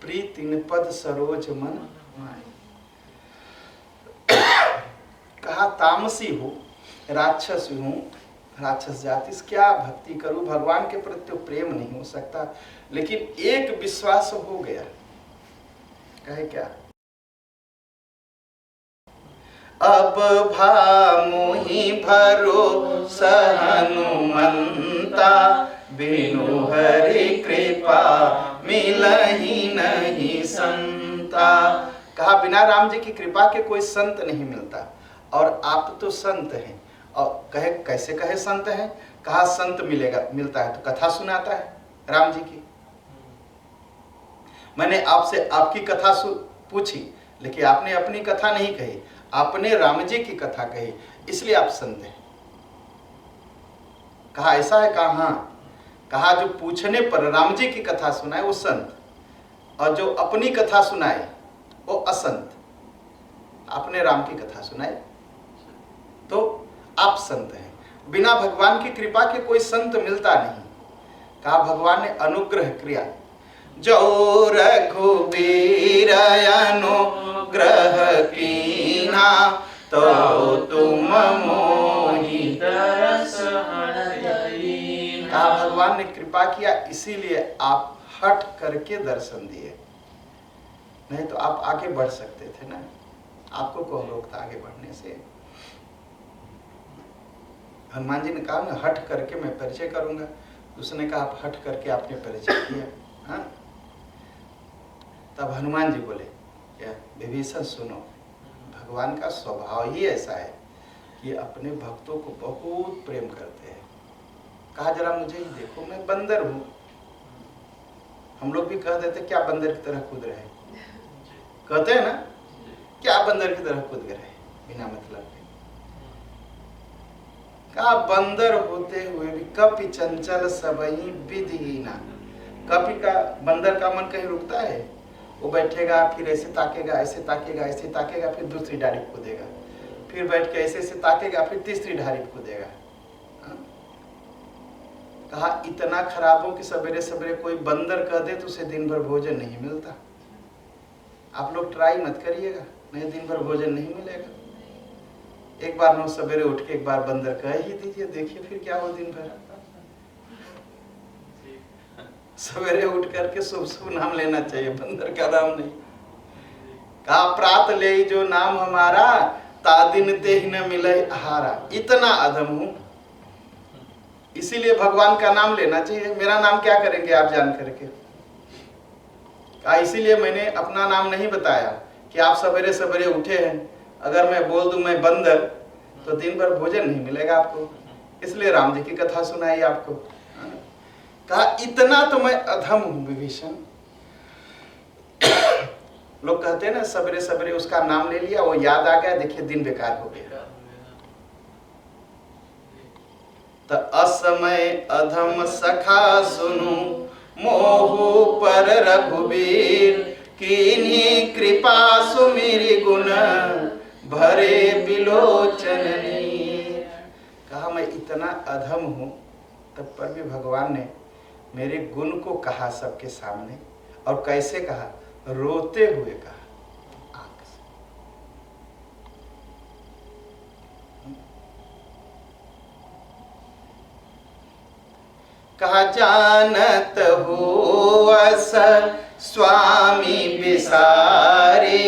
प्रीतिन पद सरोज मन माय। कहा तामसी हूं, राक्षस हूं, राक्षस जाति से क्या भक्ति करूं, भगवान के प्रति प्रेम नहीं हो सकता। लेकिन एक विश्वास हो गया, कहे क्या, अब भामुहि भरोसा हनुमंता, बिनु हरि कृपा मिलहि नहीं संता। कहा बिना राम जी की कृपा के कोई संत नहीं मिलता, और आप तो संत हैं। और कहे कैसे कहे संत हैं। कहा संत मिलता है तो कथा सुनाता है राम जी की। मैंने आपसे आपकी कथा पूछी, लेकिन आपने अपनी कथा नहीं कही, आपने राम जी की कथा कही, इसलिए आप संत हैं। कहा ऐसा है। कहा हाँ। कहा जो पूछने पर राम जी की कथा सुनाए वो संत, और जो अपनी कथा सुनाए वो असंत। आपने राम की कथा सुनाई, तो आप संत हैं। बिना भगवान की कृपा के कोई संत मिलता नहीं। कहा भगवान ने अनुग्रह किया, जो रघुबीर अनुग्रह कीना तो तुम मोहि तरस हरई। कहा भगवान ने कृपा किया, इसीलिए आप हट करके दर्शन दिए, नहीं तो आप आगे बढ़ सकते थे ना। आपको कौन रोकता आगे बढ़ने से? हनुमान जी ने कहा ना हट करके मैं परिचय करूंगा, उसने कहा आप हट करके आपने परिचय किया। हाँ, तब हनुमान जी बोले विभीषण सुनो, भगवान का स्वभाव ही ऐसा है कि अपने भक्तों को बहुत प्रेम करते हैं। कहा जरा मुझे ही देखो, मैं बंदर हूं। हम लोग भी कह देते क्या बंदर की तरह कूद रहे, कहते हैं ना क्या बंदर की तरह कूद रहे बिना मतलब के। कहा बंदर होते हुए भी कपि चंचल सबही विधिहीना। कपि का, बंदर का मन कहीं रुकता है? वो बैठेगा, फिर ऐसे ताकेगा, ऐसे ताकेगा, ऐसे ताकेगा, फिर दूसरी डाली कूदेगा, फिर बैठ के ऐसे ऐसे ताकेगा, फिर तीसरी डाली कूदेगा। कहा इतना खराब हो कि सवेरे सवेरे कोई बंदर कह दे तो उसे दिन भर भोजन नहीं मिलता। आप लोग ट्राई मत करिएगा, नहीं दिन भर भोजन नहीं मिलेगा। एक बार नो सवेरे उठ के एक बार बंदर कह ही दीजिए, देखिए फिर क्या हो दिन भर। सवेरे उठ करके शुभ शुभ नाम लेना चाहिए, बंदर का नाम नहीं। कहा प्रात ले जो नाम हमारा, तादिन ते ही न मिले आहारा। इतना अधम हूं, इसीलिए भगवान का नाम लेना चाहिए। मेरा नाम क्या करेंगे आप जान करके? कहा इसीलिए मैंने अपना नाम नहीं बताया कि आप सवेरे सवेरे उठे हैं, अगर मैं बोल दूं मैं बंदर तो दिन भर भोजन नहीं मिलेगा आपको, इसलिए राम जी की कथा सुनाई आपको। कहा इतना तो मैं अधम हूं विभीषण। लोग कहते हैं ना सवेरे सवेरे उसका नाम ले लिया, वो याद आ गया, देखिए दिन बेकार हो गया। तो असमय अधम सखा सुनु, मोहु पर रघुबीर, कीन्ही कृपा सुमिरि गुण, भरे बिलोचन नीर। कहा मैं इतना अधम हूं, तब पर भी भगवान ने मेरे गुण को कहा सबके सामने। और कैसे कहा? रोते हुए कहा, आंख से। कहा जानत हो अस स्वामी विसारे,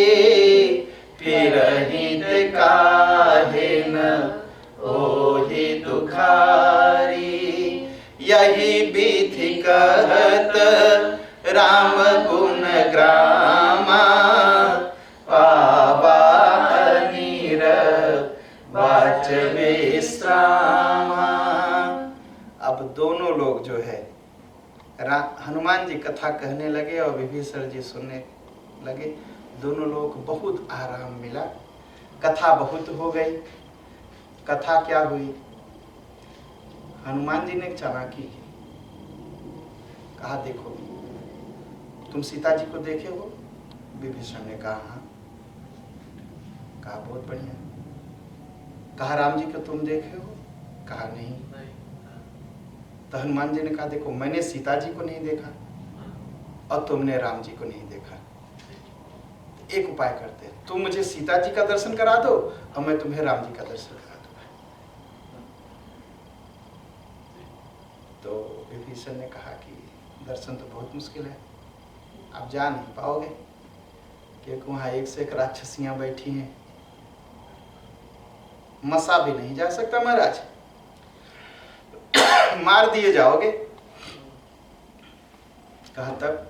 फिर हित काहे न ओहि दुखारी। यही विधि कहत राम गुण ग्रामा, पावा नीर वाच विश्रामा। अब दोनों लोग जो है, हनुमान जी कथा कहने लगे और विभीषण जी सुनने लगे। दोनों लोग को बहुत आराम मिला, कथा बहुत हो गई। कथा क्या हुई? हनुमान जी ने चालाकी की। कहा देखो तुम सीता जी को देखे हो? विभीषण ने कहा हाँ। कहा बहुत बढ़िया। कहा राम जी को तुम देखे हो? कहा नहीं। तो हनुमान जी ने कहा देखो मैंने सीता जी को नहीं देखा और तुमने राम जी को नहीं देखा, एक उपाय करते हैं, तुम मुझे सीता जी का दर्शन करा दो और मैं तुम्हें राम जी का दर्शन करा दूंगा। तो विभीषण ने कहा कि दर्शन तो बहुत मुश्किल है, आप जा नहीं पाओगे, क्योंकि वहां एक से एक राक्षसियां बैठी हैं, मसा भी नहीं जा सकता महाराज, मार दिए जाओगे। कहा तब?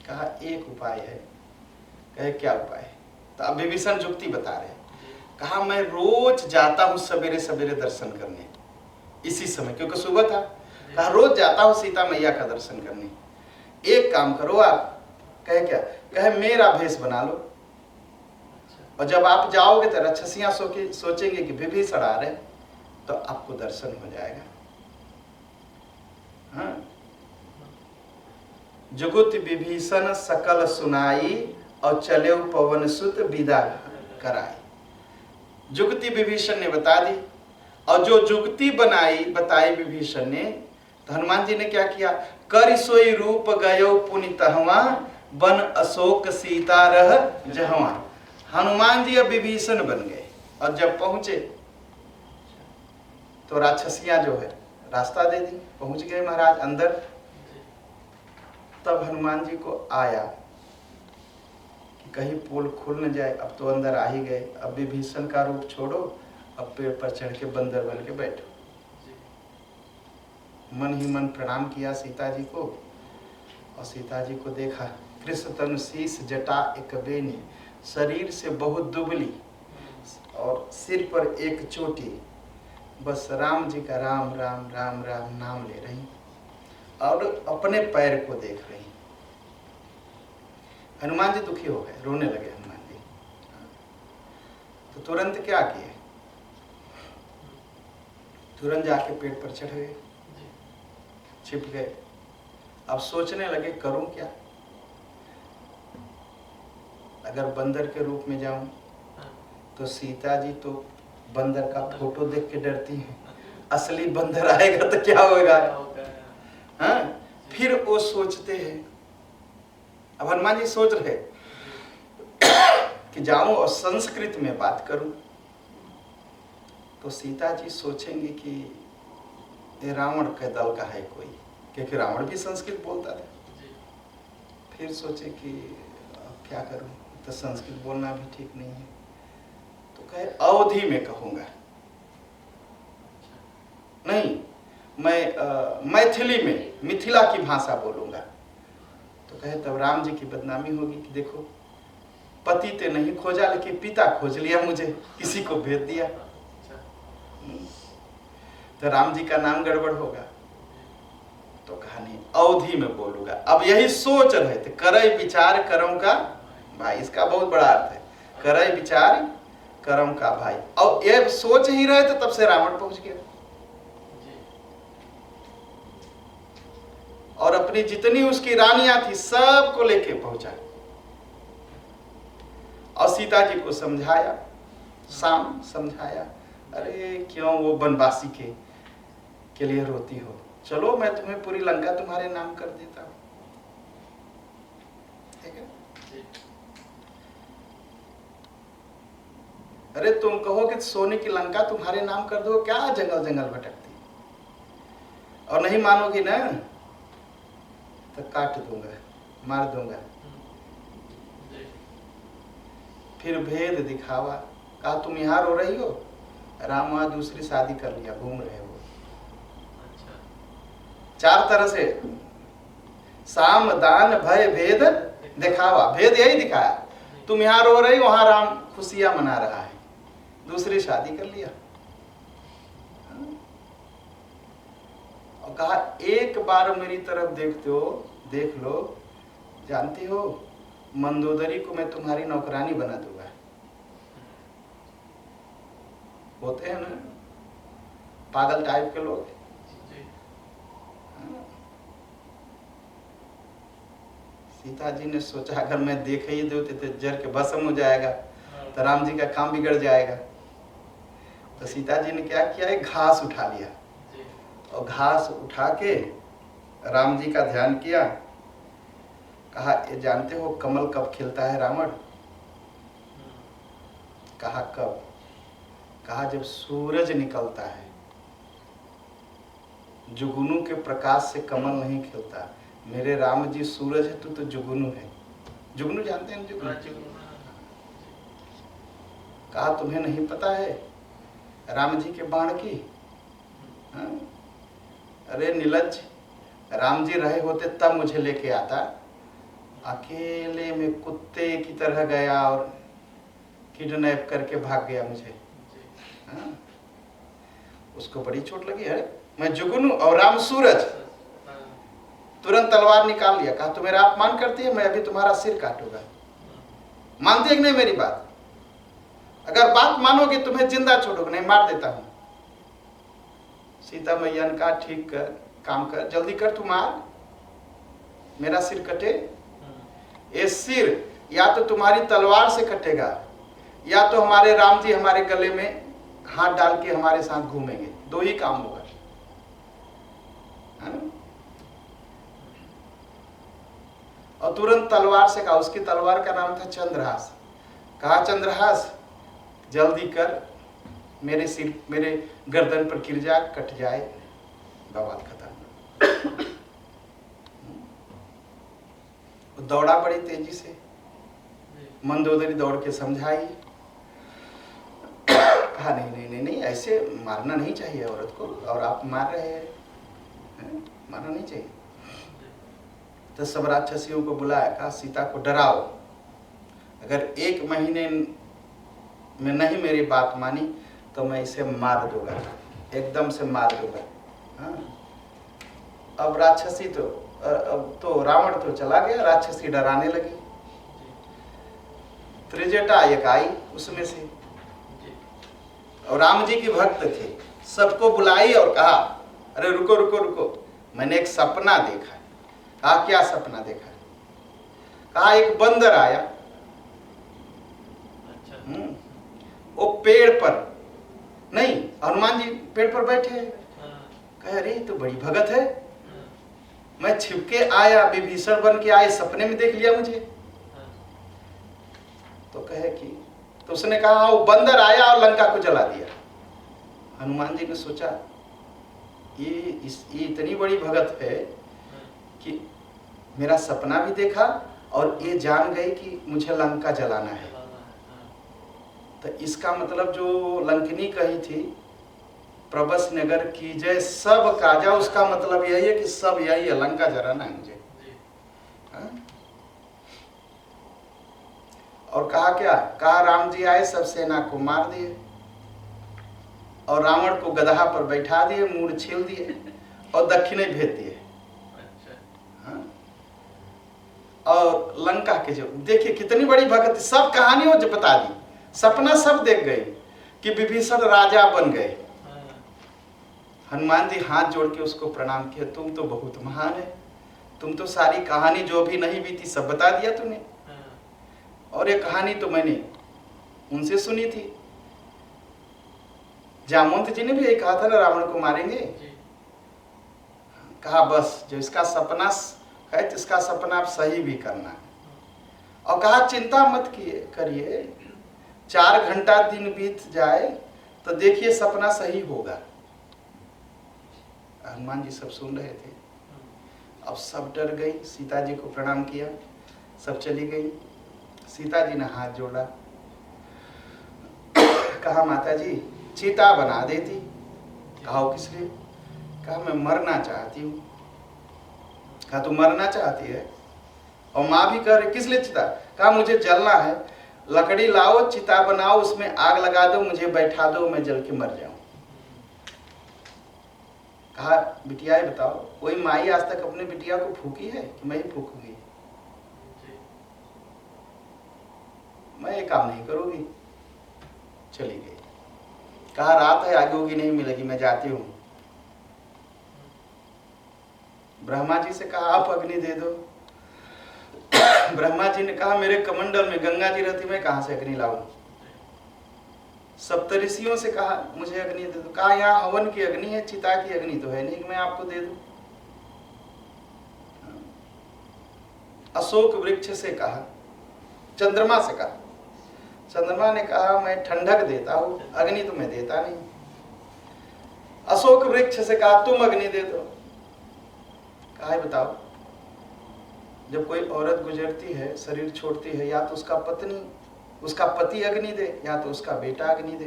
कहा एक उपाय है। कहे क्या उपाय? तो अब विभीषण जुक्ति बता रहे। कहा मैं रोज जाता हूं सवेरे सवेरे दर्शन करने, इसी समय, क्योंकि सुबह था। कहा रोज जाता हूं सीता मैया का दर्शन करने, एक काम करो आप। कहे क्या? कहे मेरा भेष बना लो, और जब आप जाओगे तो राक्षसियां सोचेंगे कि विभीषण आ रहे, तो आपको दर्शन हो जाएगा। हाँ? जुगुत विभीषण सकल सुनाई, और चले पवन सुत विदा कराई। जुगति विभीषण ने बता दी। और जो जुगति बताई विभीषण ने, तो हनुमान जी ने क्या किया, कर सोई रूप गयो पुनि तहवा, बन अशोक सीता रह जहवा। हनुमान जी अब विभीषण बन गए। और जब पहुंचे तो राक्षसियां जो है रास्ता दे दी, पहुंच गए महाराज अंदर। तब हनुमान जी को आया कि कहीं पोल खुल न जाए, अब तो अंदर आ ही गए, अब विभीषण का रूप छोड़ो, अब पेड़ पर चढ़ के बंदर बन के बैठो। मन ही मन प्रणाम किया सीता जी को, और सीता जी को देखा, कृष्ण तनु शीस जटा एक बेनी, शरीर से बहुत दुबली और सिर पर एक चोटी, बस राम जी का राम राम राम राम नाम ले रही और अपने पैर को देख रही। हनुमान जी दुखी हो गए, रोने लगे हनुमान जी। तो तुरंत क्या किए, तुरंत जाके पेड़ पर चढ़ गए, छिप गए। अब सोचने लगे करूं क्या, अगर बंदर के रूप में जाऊं तो सीता जी तो बंदर का फोटो देख के डरती हैं, असली बंदर आएगा तो क्या होगा। हाँ, फिर वो सोचते हैं। अब हनुमान जी सोच रहे कि जाऊं और संस्कृत में बात करूं, तो सीता जी सोचेंगे कि ये रावण के दल का है कोई, क्योंकि रावण भी संस्कृत बोलता था। फिर सोचे कि अब क्या करूं, तो संस्कृत बोलना भी ठीक नहीं है, तो कहे अवधि में कहूंगा, नहीं मैं मैथिली में, मिथिला की भाषा बोलूंगा। तो कहे तब राम जी की बदनामी होगी कि देखो पति ते नहीं खोजा लेकिन पिता खोज लिया मुझे, किसी को भेज दिया, तो राम जी का नाम गड़बड़ होगा। तो कहा नहीं, अवधि में बोलूंगा। अब यही सोच रहे थे, करई विचार करम का भाई, इसका बहुत बड़ा अर्थ है, करई विचार करम का भाई। और ये सोच ही रहे थे, तब से रावण पहुंच गया और अपनी जितनी उसकी रानियां थी सबको लेके पहुंचा और सीता जी को समझाया, शाम समझाया, अरे क्यों वो बनवासी के लिए रोती हो, चलो मैं तुम्हें पूरी लंका तुम्हारे नाम कर देता हूं, ठीक है। अरे तुम कहो कि सोने की लंका तुम्हारे नाम कर दो, क्या जंगल जंगल भटकती, और नहीं मानोगी ना तो काट दूंगा, मार दूंगा। फिर भेद दिखावा, कहा तुम यहाँ रो रही हो, राम वहां दूसरी शादी कर लिया, घूम रहे हो। चार तरह से साम दान भय भेद दिखावा, भेद यही दिखाया, तुम यहाँ रो रही, वहां राम खुशियां मना रहा है, दूसरी शादी कर लिया। और कहा एक बार मेरी तरफ देखते हो, देख लो, जानती हो मंदोदरी को मैं तुम्हारी नौकरानी बना दूंगा। होते हैं ना पागल टाइप के लोग। सीता जी ने सोचा अगर मैं देख ही देते तो जर के भस्म हो जाएगा, तो राम जी का काम बिगड़ जाएगा। तो सीता जी ने क्या किया, एक घास उठा लिया और घास उठा के राम जी का ध्यान किया। कहा ये जानते हो कमल कब खिलता है रावण? कहा कब? कहा जब सूरज निकलता है, जुगनू के प्रकाश से कमल नहीं खिलता। मेरे राम जी सूरज है, तू तो जुगनू है। जुगनू जानते हैं जुगनू? कहा तुम्हें नहीं पता है राम जी के बाण की? हाँ? अरे नीलज, राम जी रहे होते तब मुझे लेके आता, अकेले में कुत्ते की तरह गया और किडनैप करके भाग गया मुझे। हाँ? उसको बड़ी चोट लगी है, मैं जुगनू और राम सूरज। तुरंत तलवार निकाल लिया, कहा तू मेरा अपमान करती है, मैं अभी तुम्हारा सिर काटूंगा। मानती है कि नहीं मेरी बात? अगर बात मानोगे तुम्हें जिंदा छोड़ोगे, नहीं मार देता हूं। सीता मैया ने कहा ठीक कर, काम कर, जल्दी कर, तू मार, मेरा सिर कटे। ये सिर या तो तुम्हारी तलवार से कटेगा या तो हमारे राम जी हमारे गले में हाथ डाल के हमारे साथ घूमेंगे, दो ही काम होगा, है ना? और तुरंत तलवार से कहा, उसकी तलवार का नाम था चंद्रहास। कहा चंद्रहास जल्दी कर, मेरे सिर मेरे गर्दन पर गिर जाए, कट जाए, बवाल खत्म। दौड़ा बड़ी तेजी से, मंदोदरी दौड़ के समझाई, कहा नहीं नहीं नहीं नहीं, ऐसे मारना नहीं चाहिए औरत को, और आप मार रहे हैं, मारना नहीं चाहिए। तो सब राक्षसियों को बुलाया, कहा सीता को डराओ, अगर 1 महीने में नहीं मेरी बात मानी तो मैं इसे मार दूंगा, एकदम से मार दूंगा। हाँ? अब राक्षसी तो रावण तो चला गया, राक्षसी डराने लगी। त्रिजटा एक आई उसमें से, और राम जी की भक्त थे, सबको बुलाई और कहा अरे रुको रुको रुको, मैंने एक सपना देखा है। कहा क्या सपना देखा है? कहा एक बंदर आया, वो पेड़ पर नहीं, हनुमान जी पेड़ पर बैठे हैं। कहे अरे तो बड़ी भगत है, मैं छिपके आया, विभीषण बन के आए, सपने में देख लिया मुझे। तो कहे कि तो उसने कहा वो बंदर आया और लंका को जला दिया। हनुमान जी ने सोचा ये इतनी बड़ी भगत है कि मेरा सपना भी देखा और ये जान गई कि मुझे लंका जलाना है। तो इसका मतलब जो लंकिनी कही थी प्रबस नगर की जय सब काजा, उसका मतलब यही है कि सब यही है, लंका जलाना है मुझे। हाँ? और कहा क्या? कहा राम जी आए, सब सेना को मार दिए और रावण को गदहा पर बैठा दिए, मूड़ छील दिए और दक्षिणे भेज दिए। हाँ? और लंका के जो देखिए कितनी बड़ी भगत, सब कहानियों जो बता दी, सपना सब देख गए कि विभीषण राजा बन गए। हनुमान जी हाथ जोड़ के उसको प्रणाम किया, तुम तो बहुत महान है, तुम तो सारी कहानी जो भी नहीं बीती सब बता दिया तूने, और ये कहानी तो मैंने उनसे सुनी थी। जामवंत जी ने भी यही कहा था ना रावण को मारेंगे। कहा बस जो इसका सपना है तो इसका सपना आप सही भी करना है। और कहा चिंता मत करिए, 4 घंटा दिन बीत जाए तो देखिए सपना सही होगा। हनुमान जी सब सुन रहे थे। अब सब डर गई, सीता जी को प्रणाम किया, सब चली गई। सीता जी ने हाथ जोड़ा, कहा माता जी चिता बना देती। कहा किस लिए? कहा मैं मरना चाहती हूँ। कहा तू मरना चाहती है? और माँ भी कह रही किस लिए चिता? कहा मुझे जलना है, लकड़ी लाओ, चिता बनाओ, उसमें आग लगा दो, मुझे बैठा दो, मैं जल के मर जाऊं। कहा बिटिया ये बताओ, कोई माई आज तक अपने बिटिया को फूकी है कि मैं ही फूकूंगी? मैं ये काम नहीं करूंगी। चली गई। कहा रात है, आगे होगी नहीं मिलेगी, मैं जाती हूँ। ब्रह्मा जी से कहा आप अग्नि दे दो। ब्रह्मा जी ने कहा मेरे कमंडल में गंगा जी रहती, मैं कहां से अग्नि लाऊं? सप्तऋषियों से कहा मुझे अग्नि दे दो। कहा यहाँ हवन की अग्नि है, चिता की अग्नि तो है नहीं, मैं आपको दे दूं। अशोक वृक्ष से कहा, चंद्रमा से कहा। चंद्रमा ने कहा मैं ठंडक देता हूं, अग्नि तो मैं देता नहीं। अशोक वृक्ष से कहा तुम अग्नि दे दो। कहा बताओ, जब कोई औरत गुजरती है, शरीर छोड़ती है, या तो उसका पति अग्नि दे या तो उसका बेटा अग्नि दे।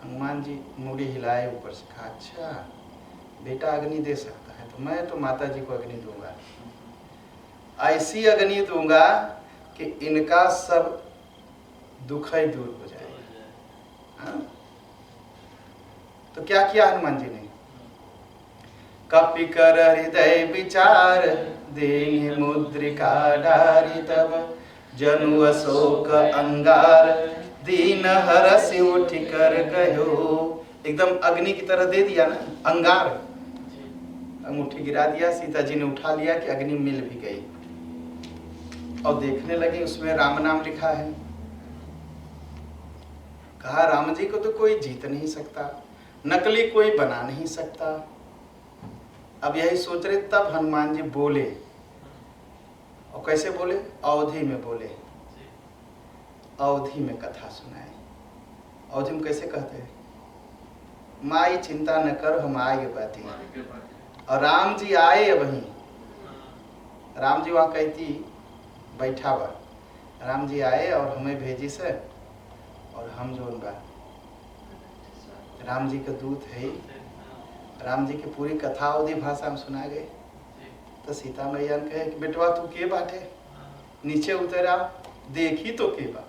हनुमान जी मूड़ी हिलाए ऊपर से, कहा अच्छा बेटा अग्नि दे सकता है, तो मैं तो माता जी को अग्नि दूंगा, ऐसी अग्नि दूंगा कि इनका सब दुख ही दूर हो जाएगा। हाँ? तो क्या किया हनुमान जी ने? कपि कर हृदय विचार, देहि मुद्रिका डारी तब, जनु अशोक अंगार, दीन हरसि उठ कर गयो। एकदम अग्नि की तरह दे दिया ना, अंगार, अंगूठी गिरा दिया। सीता जी ने उठा लिया कि अग्नि मिल भी गई। और देखने लगे उसमें राम नाम लिखा है, कहा राम जी को तो कोई जीत नहीं सकता, नकली कोई बना नहीं सकता। अब यही सोच रहे, तब हनुमान जी बोले, और कैसे बोले? अवधि में बोले, अवधि में कथा सुनाए। अवधि में कैसे कहते हैं? माई चिंता न कर हम आए बाती। और राम जी आए वहीं, राम जी वहां कहती बैठा हुआ, राम जी आए और हमें भेजी से, और हम जो उनका राम जी का दूत है, राम जी की पूरी कथा अवधि भाषा में सुना गए। तो सीता मैया ने कहे कि बेटवा तू के बाटे, नीचे उतरा देखी तो के बा।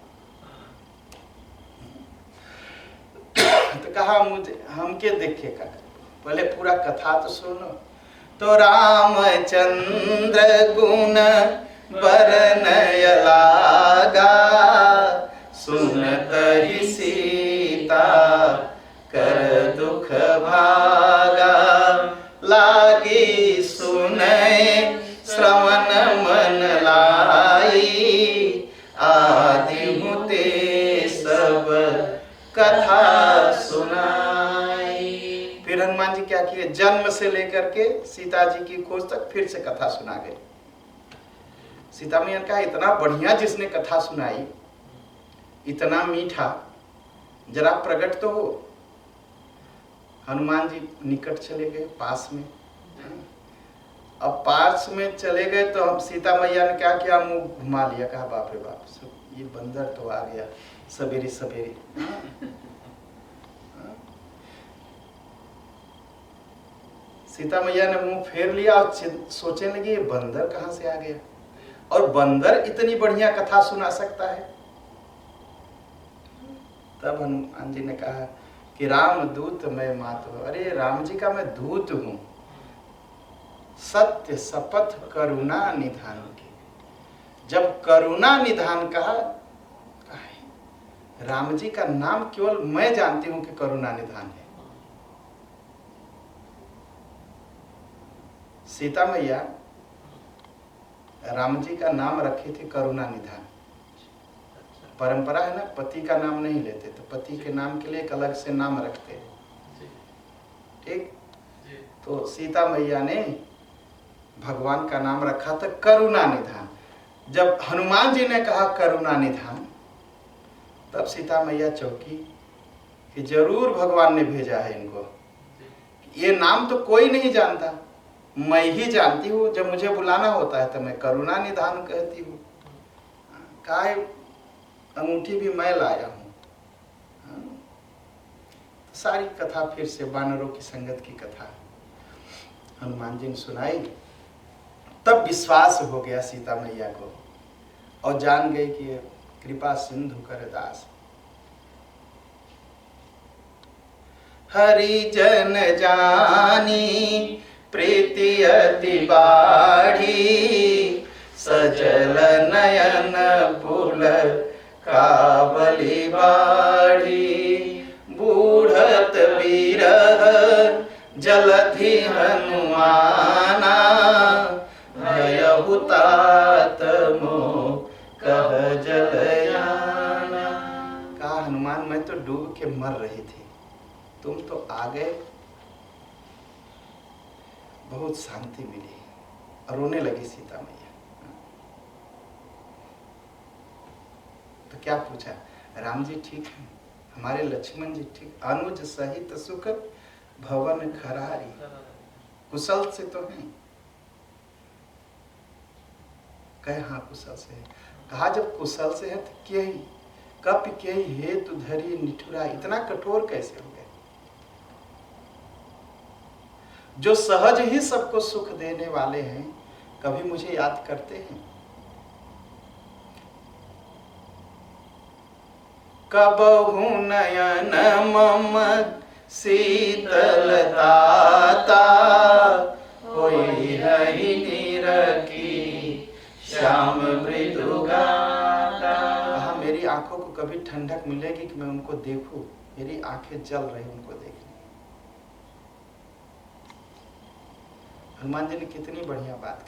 तो कहा मुझे हमके देखे का, पहले पूरा कथा तो सुनो। तो रामचंद्र गुण बरनय लागा, सुनत ही सीता कर दुख भागा। लागी सुनय श्रवण मन लाई, आदि मुते सब कथा सुनाई। फिर हनुमान जी क्या किए? जन्म से लेकर के सीता जी की खोज तक फिर से कथा सुना गए। सीता मैया का इतना बढ़िया जिसने कथा सुनाई, इतना मीठा, जरा प्रकट तो हो। हनुमान जी निकट चले गए, पास में। अब पास में चले गए तो हम सीता मैया ने क्या किया? मुंह घुमा लिया, कहा बाप रे बाप, ये बंदर तो आ गया सवेरे सवेरे। सीता मैया ने मुंह फेर लिया और सोचने लगी ये बंदर कहां से आ गया, और बंदर इतनी बढ़िया कथा सुना सकता है। तब हनुमान जी ने कहा कि राम दूत मैं मातु। अरे राम जी का मैं दूत हूं, सत्य शपथ करुणा निधान की। जब करुणा निधान कहा, राम जी का नाम केवल मैं जानती हूं कि करुणा निधान है। सीता मैया राम जी का नाम रखी थी करुणा निधान। परंपरा है ना, पति का नाम नहीं लेते, तो पति के नाम के लिए एक अलग से नाम रखते हैं। ठीक, तो सीता मैया ने भगवान का नाम रखा था करुणा निधान। जब हनुमान जी ने कहा करुणा निधान, तब सीता मैया चौंकी कि जरूर भगवान ने भेजा है इनको। ये नाम तो कोई नहीं जानता, मैं ही जानती हूँ। जब मुझे बुलाना होता है तो मैं करुणा निधान कहती हूँ। काय अंगूठी भी मैं लाया हूँ। सारी कथा फिर से वानरों की संगत की कथा हनुमान जी ने सुनाई। तब विश्वास हो गया सीता मैया को, और जान गई कि कृपा सिंधु कर दास। हरिजन जानी प्रीति अति बाढ़ी, सजल नयन पुल कावली बाढ़ी। बूढ़त बिरह जलधि हनुमाना, भयहु तात मोह कह जलयाना। कहा हनुमान मैं तो डूब के मर रही थी, तुम तो आ गए, बहुत शांति मिली। और रोने लगी सीता मैया। तो क्या पूछा? राम जी ठीक है, हमारे लक्ष्मण जी ठीक, अनुज सहित सुख भवन खरारी, कुशल से तो नहीं? कहे हाँ कुशल से है। कहा जब कुशल से है तो क्या ही कप के हेतु धरी निठुरा, इतना कठोर कैसे हो गए? जो सहज ही सबको सुख देने वाले हैं, कभी मुझे याद करते हैं? कबहु नयन मम शीतलताता, होई हरि निरखी श्याम मृदु गाता। कहा मेरी आंखों को कभी ठंडक मिलेगी कि मैं उनको देखूं? मेरी आंखें जल रही उनको देखने। हनुमान जी ने कितनी बढ़िया बात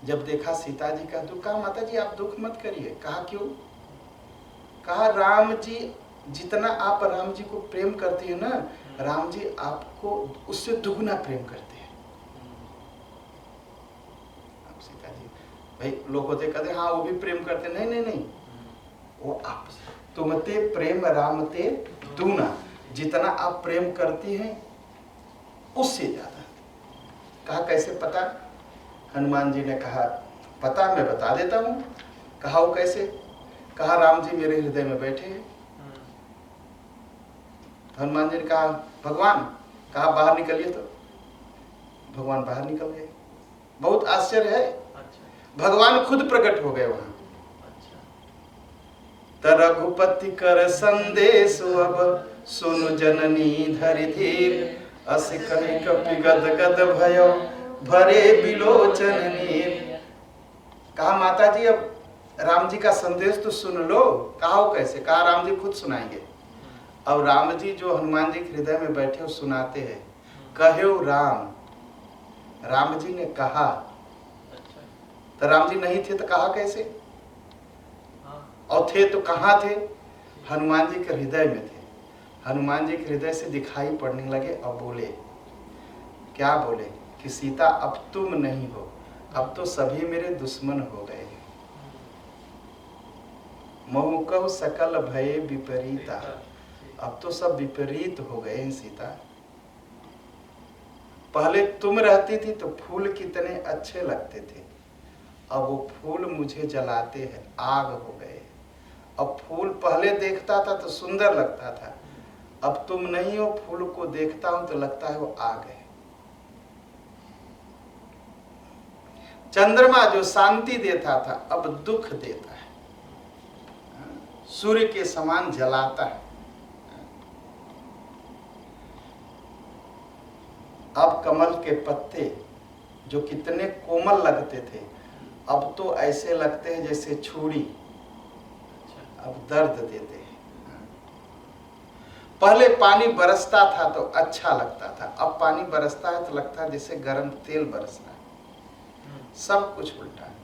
जब देखा सीता जी का दुख, कहा माता जी आप दुख मत करिए। कहा क्यों? कहा राम जी जितना आप राम जी को प्रेम करती है ना, राम जी आपको उससे दुगना प्रेम करते हैं। आप सीता जी भाई लोग होते कहते हाँ वो भी प्रेम करते, नहीं नहीं नहीं, वो आप तुमते प्रेम रामते दूना, जितना आप प्रेम करती हैं उससे ज्यादा। कहा कैसे पता? हनुमान जी ने कहा पता मैं बता देता हूं। कहा वो कैसे? कहा राम जी मेरे हृदय में बैठे हैं। हनुमान जी ने कहा भगवान, कहा बाहर निकलिए। तो भगवान बाहर निकल गए। बहुत आश्चर्य है, भगवान खुद प्रकट हो गए वहां। रघुपति कर संदेश अब सुन जननी धरि धीर, अस कहि कपि गद गद भयो भरे बिलोचन नीर। कहा माता जी अब राम जी का संदेश तो सुन लो। कहा वो कैसे? कहा राम जी खुद सुनाएंगे। अब राम जी जो हनुमान जी के हृदय में बैठे हो सुनाते हैं। कहो राम, राम जी ने कहा। तो राम जी नहीं थे तो कहा कैसे? और थे तो कहाँ थे? हनुमान जी के हृदय में थे। हनुमान जी के हृदय से दिखाई पड़ने लगे और बोले। क्या बोले? कि सीता अब तुम नहीं हो, अब तो सभी मेरे दुश्मन हो गए। मोह सकल भय विपरीता, अब तो सब विपरीत हो गए हैं सीता। पहले तुम रहती थी तो फूल कितने अच्छे लगते थे, अब वो फूल मुझे जलाते हैं, आग हो गए। अब फूल पहले देखता था तो सुंदर लगता था, अब तुम नहीं हो, फूल को देखता हूं तो लगता है वो आग है। चंद्रमा जो शांति देता था अब दुख देता है, सूर्य के समान जलाता है। अब कमल के पत्ते जो कितने कोमल लगते थे अब तो ऐसे लगते हैं जैसे छुरी, अब दर्द देते हैं। पहले पानी बरसता था तो अच्छा लगता था, अब पानी बरसता है तो लगता है जैसे गर्म तेल बरस रहा है। सब कुछ उल्टा है।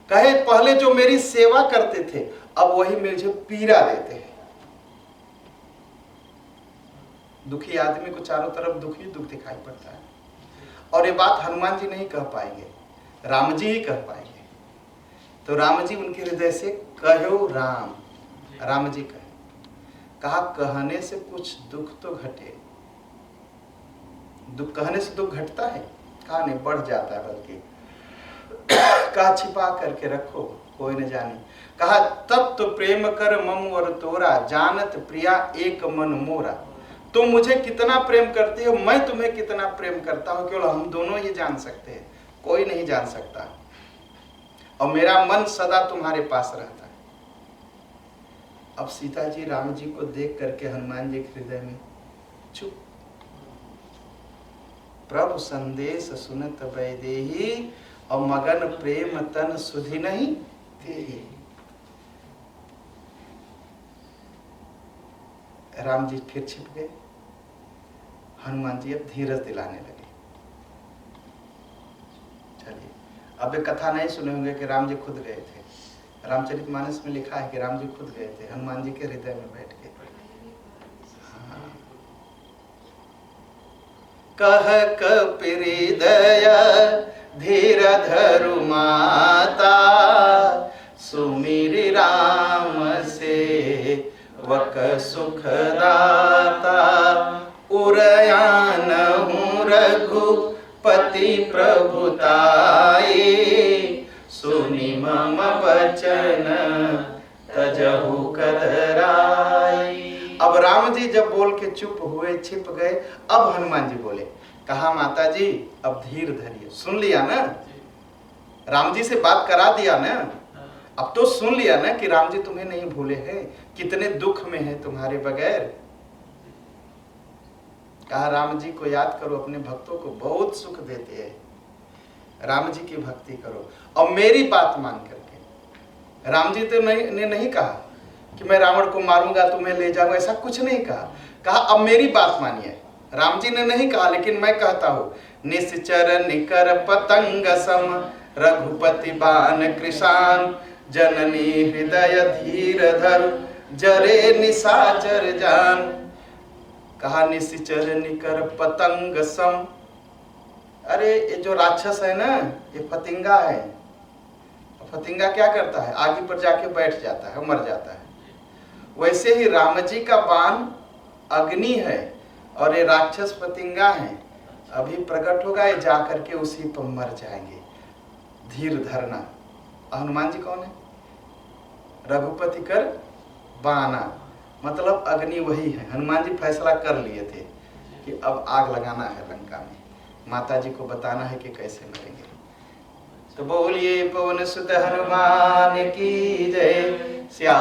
कहे पहले जो मेरी सेवा करते थे अब वही मुझे पीड़ा देते हैं। दुखी आदमी को चारों तरफ दुख ही दुख दिखाई पड़ता है। और ये बात हनुमान जी नहीं कह पाएंगे, राम जी ही कह पाएंगे। तो राम जी उनके हृदय से कहो राम, राम जी कहे। कहा कहने से कुछ दुख तो घटे। दुख कहने से दुख घटता है? कहा नहीं, बढ़ जाता है बल्कि। कहा छिपा करके रखो कोई न जाने। कहा तब तो प्रेम कर मम और तोरा, जानत प्रिया एक मन मोरा। तुम मुझे कितना प्रेम करती हो, मैं तुम्हें कितना प्रेम करता हूं, केवल हम दोनों ही जान सकते हैं, कोई नहीं जान सकता। और मेरा मन सदा तुम्हारे पास रहता है। अब सीता जी राम जी को देख करके हनुमान जी के हृदय में चुप। प्रभु संदेश सुनत वैदेही, और मगन प्रेम तन सुधि नहीं देही। राम जी फिर छिप गए। हनुमान जी अब धीरज दिलाने लगे। चलिए अब ये कथा नहीं सुने होंगे कि राम जी खुद गए थे। रामचरितमानस में लिखा है कि राम जी खुद गए थे, हनुमान जी के हृदय में बैठ के। हाँ। कह कपिहृदय धीर धरु माता, सुमिरि राम से वक सुख दाता। उरयान हूँ रघुपति प्रभुताई, सुनि मम वचन तजहु कदराई। अब राम जी जब बोल के चुप हुए, छिप गए, अब हनुमान जी बोले। कहा माता जी अब धीर धरिए। सुन लिया ना, राम जी से बात करा दिया ना, अब तो सुन लिया ना कि राम जी तुम्हें नहीं भूले हैं, कितने दुख में है तुम्हारे बगैर। कहा राम जी को याद करो, अपने भक्तों को बहुत सुख देते हैं। राम जी की भक्ति करो और मेरी बात मान करके। राम जी तो ने नहीं कहा कि मैं रावण को मारूंगा तुम्हें ले जाऊंगा, ऐसा कुछ नहीं कहा। कहा अब मेरी बात मानिए। राम जी ने नहीं कहा लेकिन मैं कहता हूँ। निश्चर निकर पतंग सम, रघुपति बान कृशान, जननी हृदय धीर धर, जरे निशाचर जान। कहा निशिचर निकर पतंग सम। अरे ये जो राक्षस है ना, ये फतिंगा है। फतिंगा क्या करता है, आगे पर जाके बैठ जाता है, मर जाता है। वैसे ही राम जी का बाण अग्नि है और ये राक्षस फतिंगा है। अभी प्रकट होगा, ये जाकर के उसी पर मर जाएंगे। धीर धरना। हनुमान जी कौन है? रघुपति कर बाना, मतलब अग्नि वही है। हनुमान जी फैसला कर लिए थे कि अब आग लगाना है लंका में, माता जी को बताना है कि कैसे मरेंगे। तो बोलिए पवन सुत हनुमान की जय। श्या